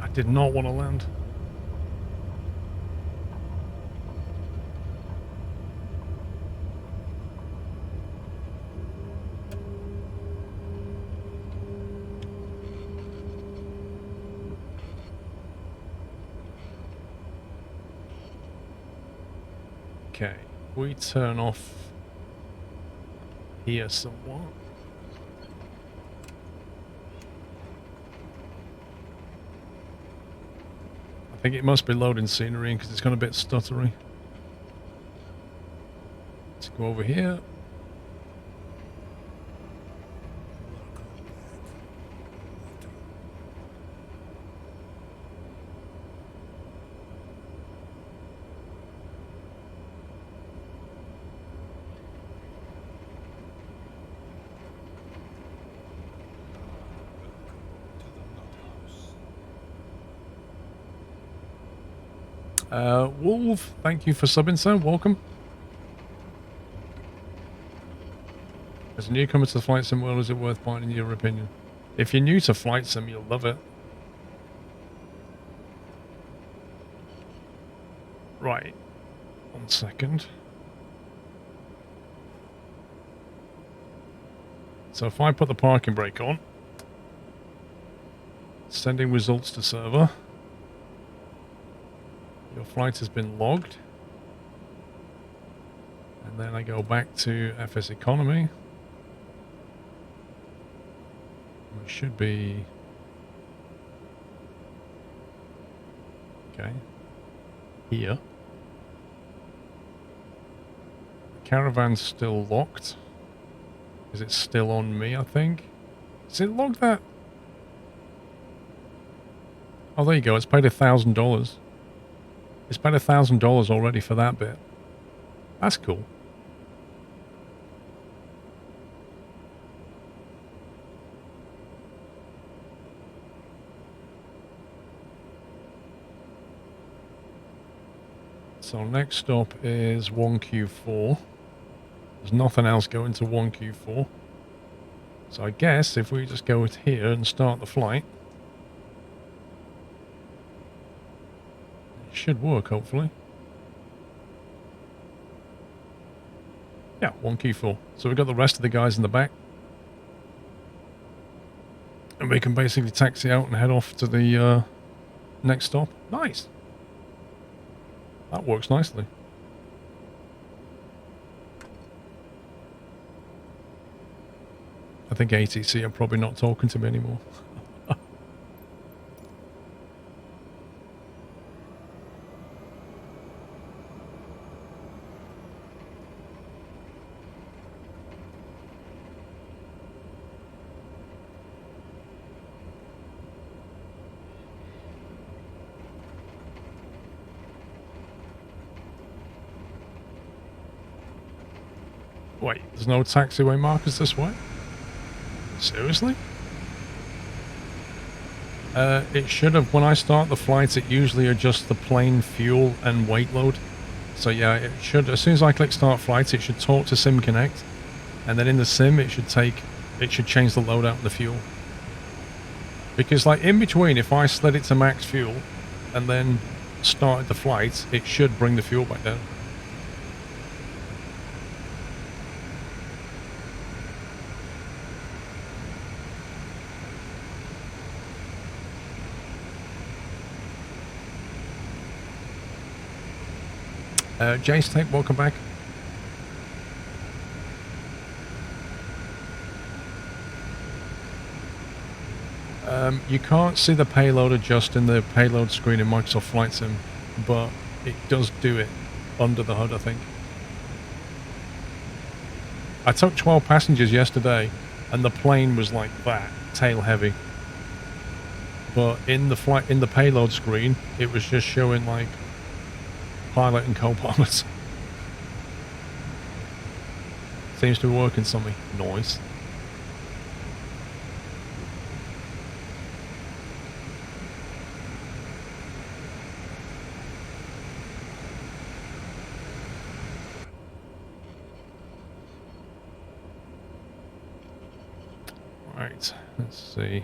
A: I did not want to land. Okay, we turn off here somewhat. I think it must be loading scenery because it's gone a bit stuttery. Let's go over here. Wolf, thank you for subbing, sir. Welcome. As a newcomer to the flight sim world, is it worth buying in your opinion? If you're new to flight sim, you'll love it. Right. 1 second. So if I put the parking brake on, sending results to server. Your flight has been logged. And then I go back to FS Economy. We should be... Okay. Here. The caravan's still locked. Is it still on me, I think? Is it logged that? Oh, there you go. It's paid $1,000. It's paid $1,000 already for that bit. That's cool. So next stop is 1Q4. There's nothing else going to 1Q4. So I guess if we just go here and start the flight, it should work, hopefully. Yeah, 1Q4. So we've got the rest of the guys in the back. And we can basically taxi out and head off to the next stop. Nice. That works nicely. I think ATC are probably not talking to me anymore. Wait, there's no taxiway markers this way? Seriously? It should have, when I start the flight, it usually adjusts the plane fuel and weight load. So yeah, it should, as soon as I click start flight, it should talk to Sim Connect. And then in the sim, it should change the loadout and the fuel. Because like in between, if I slid it to max fuel and then started the flight, it should bring the fuel back down. Jace Tape, welcome back. You can't see the payload adjust in the payload screen in Microsoft Flight Sim, but it does do it under the hood, I think. I took 12 passengers yesterday, and the plane was like that, tail heavy. But in the payload screen, it was just showing like pilot and co-pilot. Seems to be working something. Nice. Right, let's see.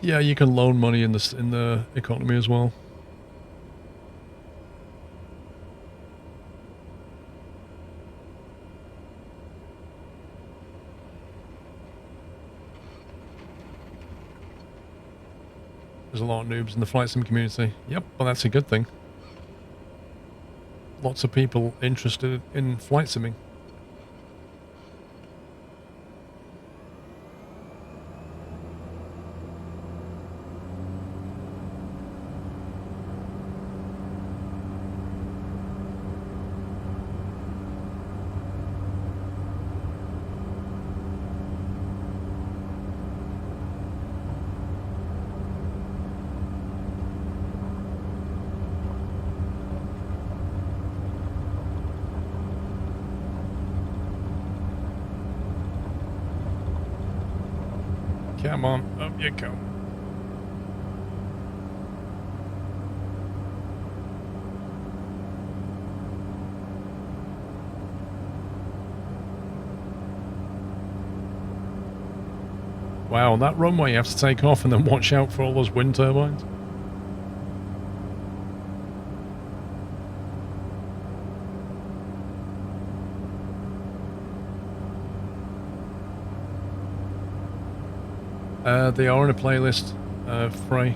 A: Yeah, you can loan money in the economy as well. There's a lot of noobs in the flight sim community. Yep, well that's a good thing. Lots of people interested in flight simming. Come on, up you go. Wow, on that runway you have to take off and then watch out for all those wind turbines. They are in a playlist, Frey.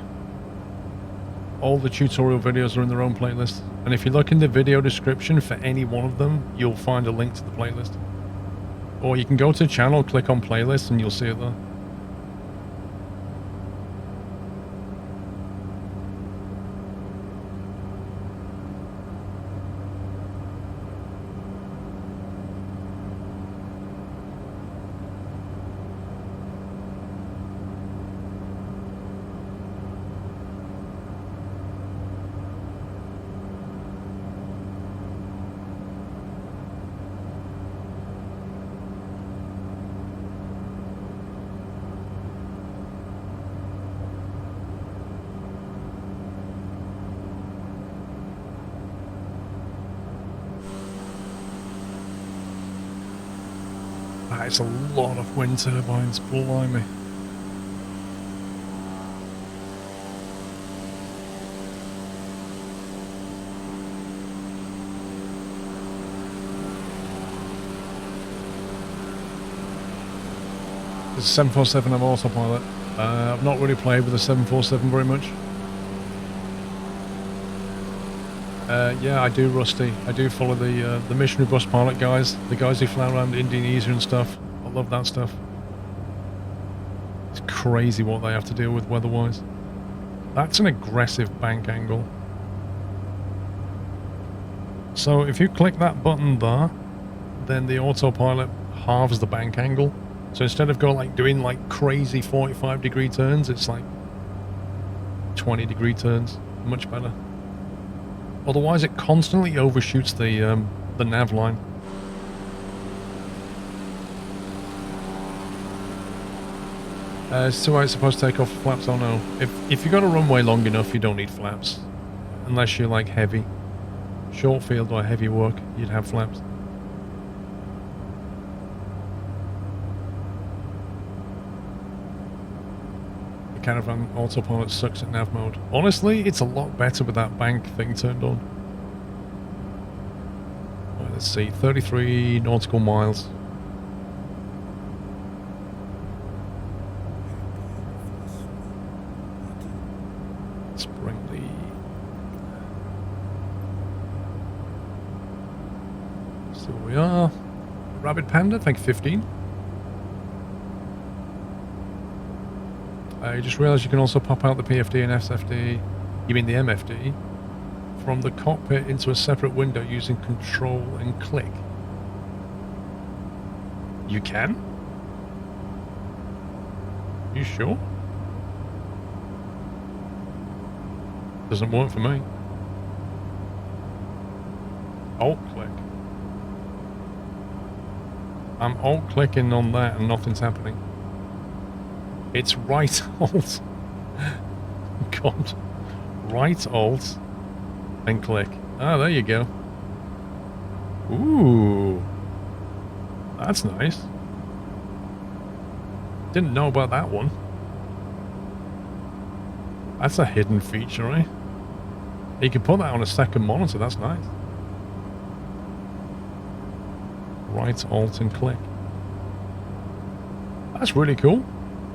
A: All the tutorial videos are in their own playlist. And if you look in the video description for any one of them, you'll find a link to the playlist. Or you can go to the channel, click on playlists, and you'll see it there. That is a lot of wind turbines, blimey. There's a 747 on autopilot. I've not really played with the 747 very much. Yeah, I do, Rusty. I do follow the missionary bus pilot guys, the guys who fly around Indonesia and stuff. I love that stuff. It's crazy what they have to deal with weather-wise. That's an aggressive bank angle. So if you click that button there, then the autopilot halves the bank angle. So instead of doing like crazy 45-degree turns, it's like 20-degree turns. Much better. Otherwise, it constantly overshoots the nav line. So I'm supposed to take off flaps? Oh no. If you got a runway long enough, you don't need flaps. Unless you're like heavy. Short field or heavy work, you'd have flaps. The Caravan autopilot sucks at nav mode. Honestly, it's a lot better with that bank thing turned on. Right, let's see, 33 nautical miles. we are. Rabbit Panda, thank you, 15. You just realised you can also pop out the PFD and SFD, you mean the MFD, from the cockpit into a separate window using control and click. You can? You sure? Doesn't work for me. Alt click. I'm alt clicking on that and nothing's happening. It's right alt. God. Right alt and click. Ah, there you go. Ooh. That's nice. Didn't know about that one. That's a hidden feature, eh? You can put that on a second monitor, that's nice. Right alt and click. That's really cool.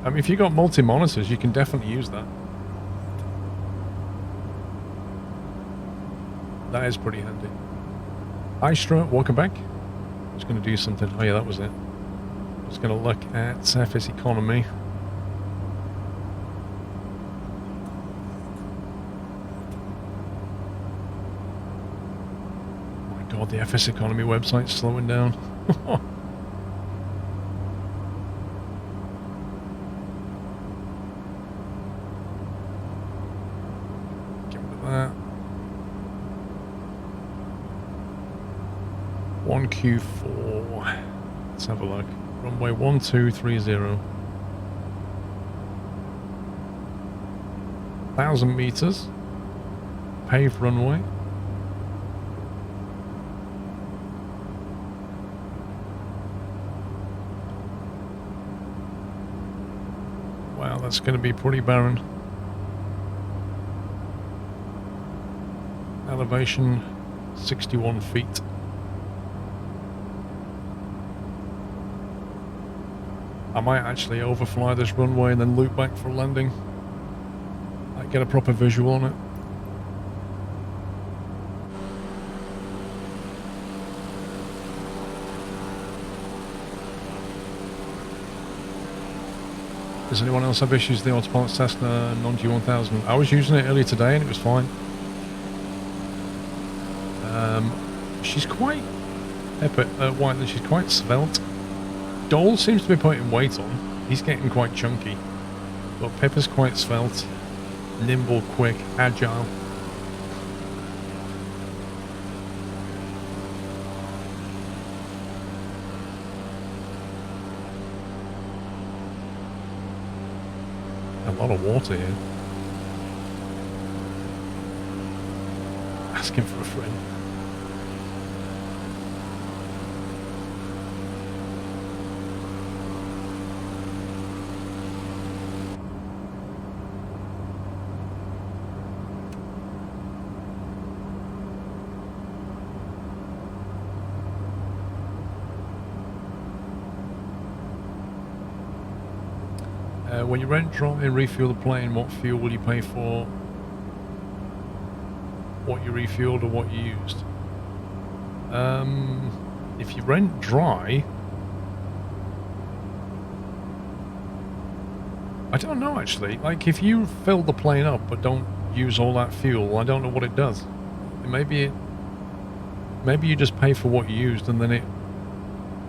A: I mean, if you've got multi-monitors, you can definitely use that. That is pretty handy. Hi, Strut, welcome back. I was going to do something. Oh, yeah, that was it. I was going to look at Surface Economy. Oh my god, the FS Economy website's slowing down. Get rid of that. 1Q4. Let's have a look. Runway 1230. 1,000 meters. Paved runway. Wow, that's going to be pretty barren. Elevation 61 feet. I might actually overfly this runway and then loop back for landing. I get a proper visual on it. Does anyone else have issues with the autopilot Cessna non-G1000? I was using it earlier today and it was fine. She's quite white, she's quite svelte. Dole seems to be putting weight on. He's getting quite chunky. But Pippa's quite svelte, nimble, quick, agile. A lot of water here. Asking for a friend. When you rent, drop in, refuel the plane, what fuel will you pay for? What you refueled or what you used? If you rent dry, I don't know actually. Like if you fill the plane up but don't use all that fuel, I don't know what it does. Maybe you just pay for what you used and then it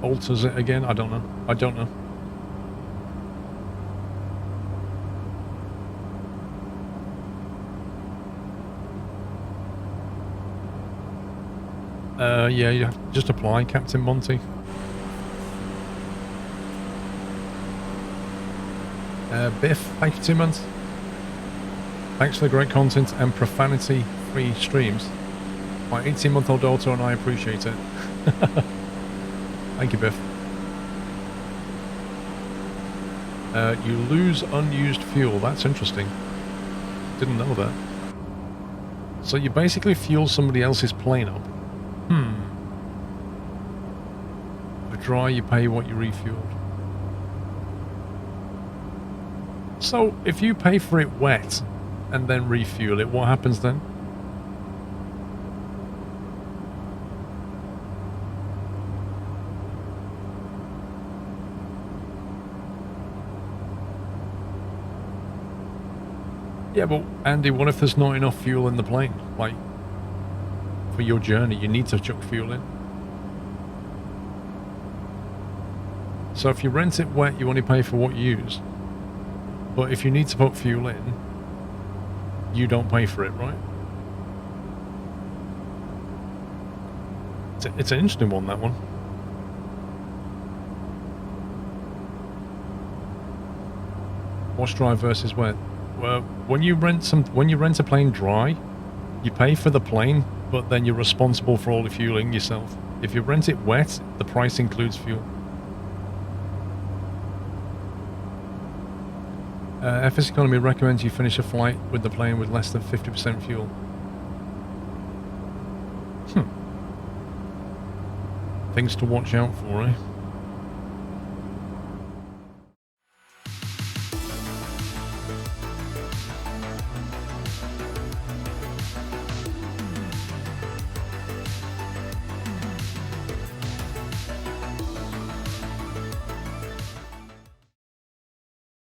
A: alters it again. I don't know. I don't know. Yeah, you have to just apply, Captain Monty. Biff, thank you 2 months. Thanks for the great content and profanity-free streams. My 18-month-old daughter and I appreciate it. Thank you, Biff. You lose unused fuel. That's interesting. Didn't know that. So you basically fuel somebody else's plane up. For dry, you pay what you refueled. So, if you pay for it wet and then refuel it, what happens then? Yeah, but Andy, what if there's not enough fuel in the plane? Like, for your journey, you need to chuck fuel in. So if you rent it wet, you only pay for what you use. But if you need to put fuel in, you don't pay for it, right? It's an interesting one, that one. Wash dry versus wet. Well, when you rent a plane dry, you pay for the plane, but then you're responsible for all the fueling yourself. If you rent it wet, the price includes fuel. FS Economy recommends you finish a flight with the plane with less than 50% fuel. Things to watch out for, eh?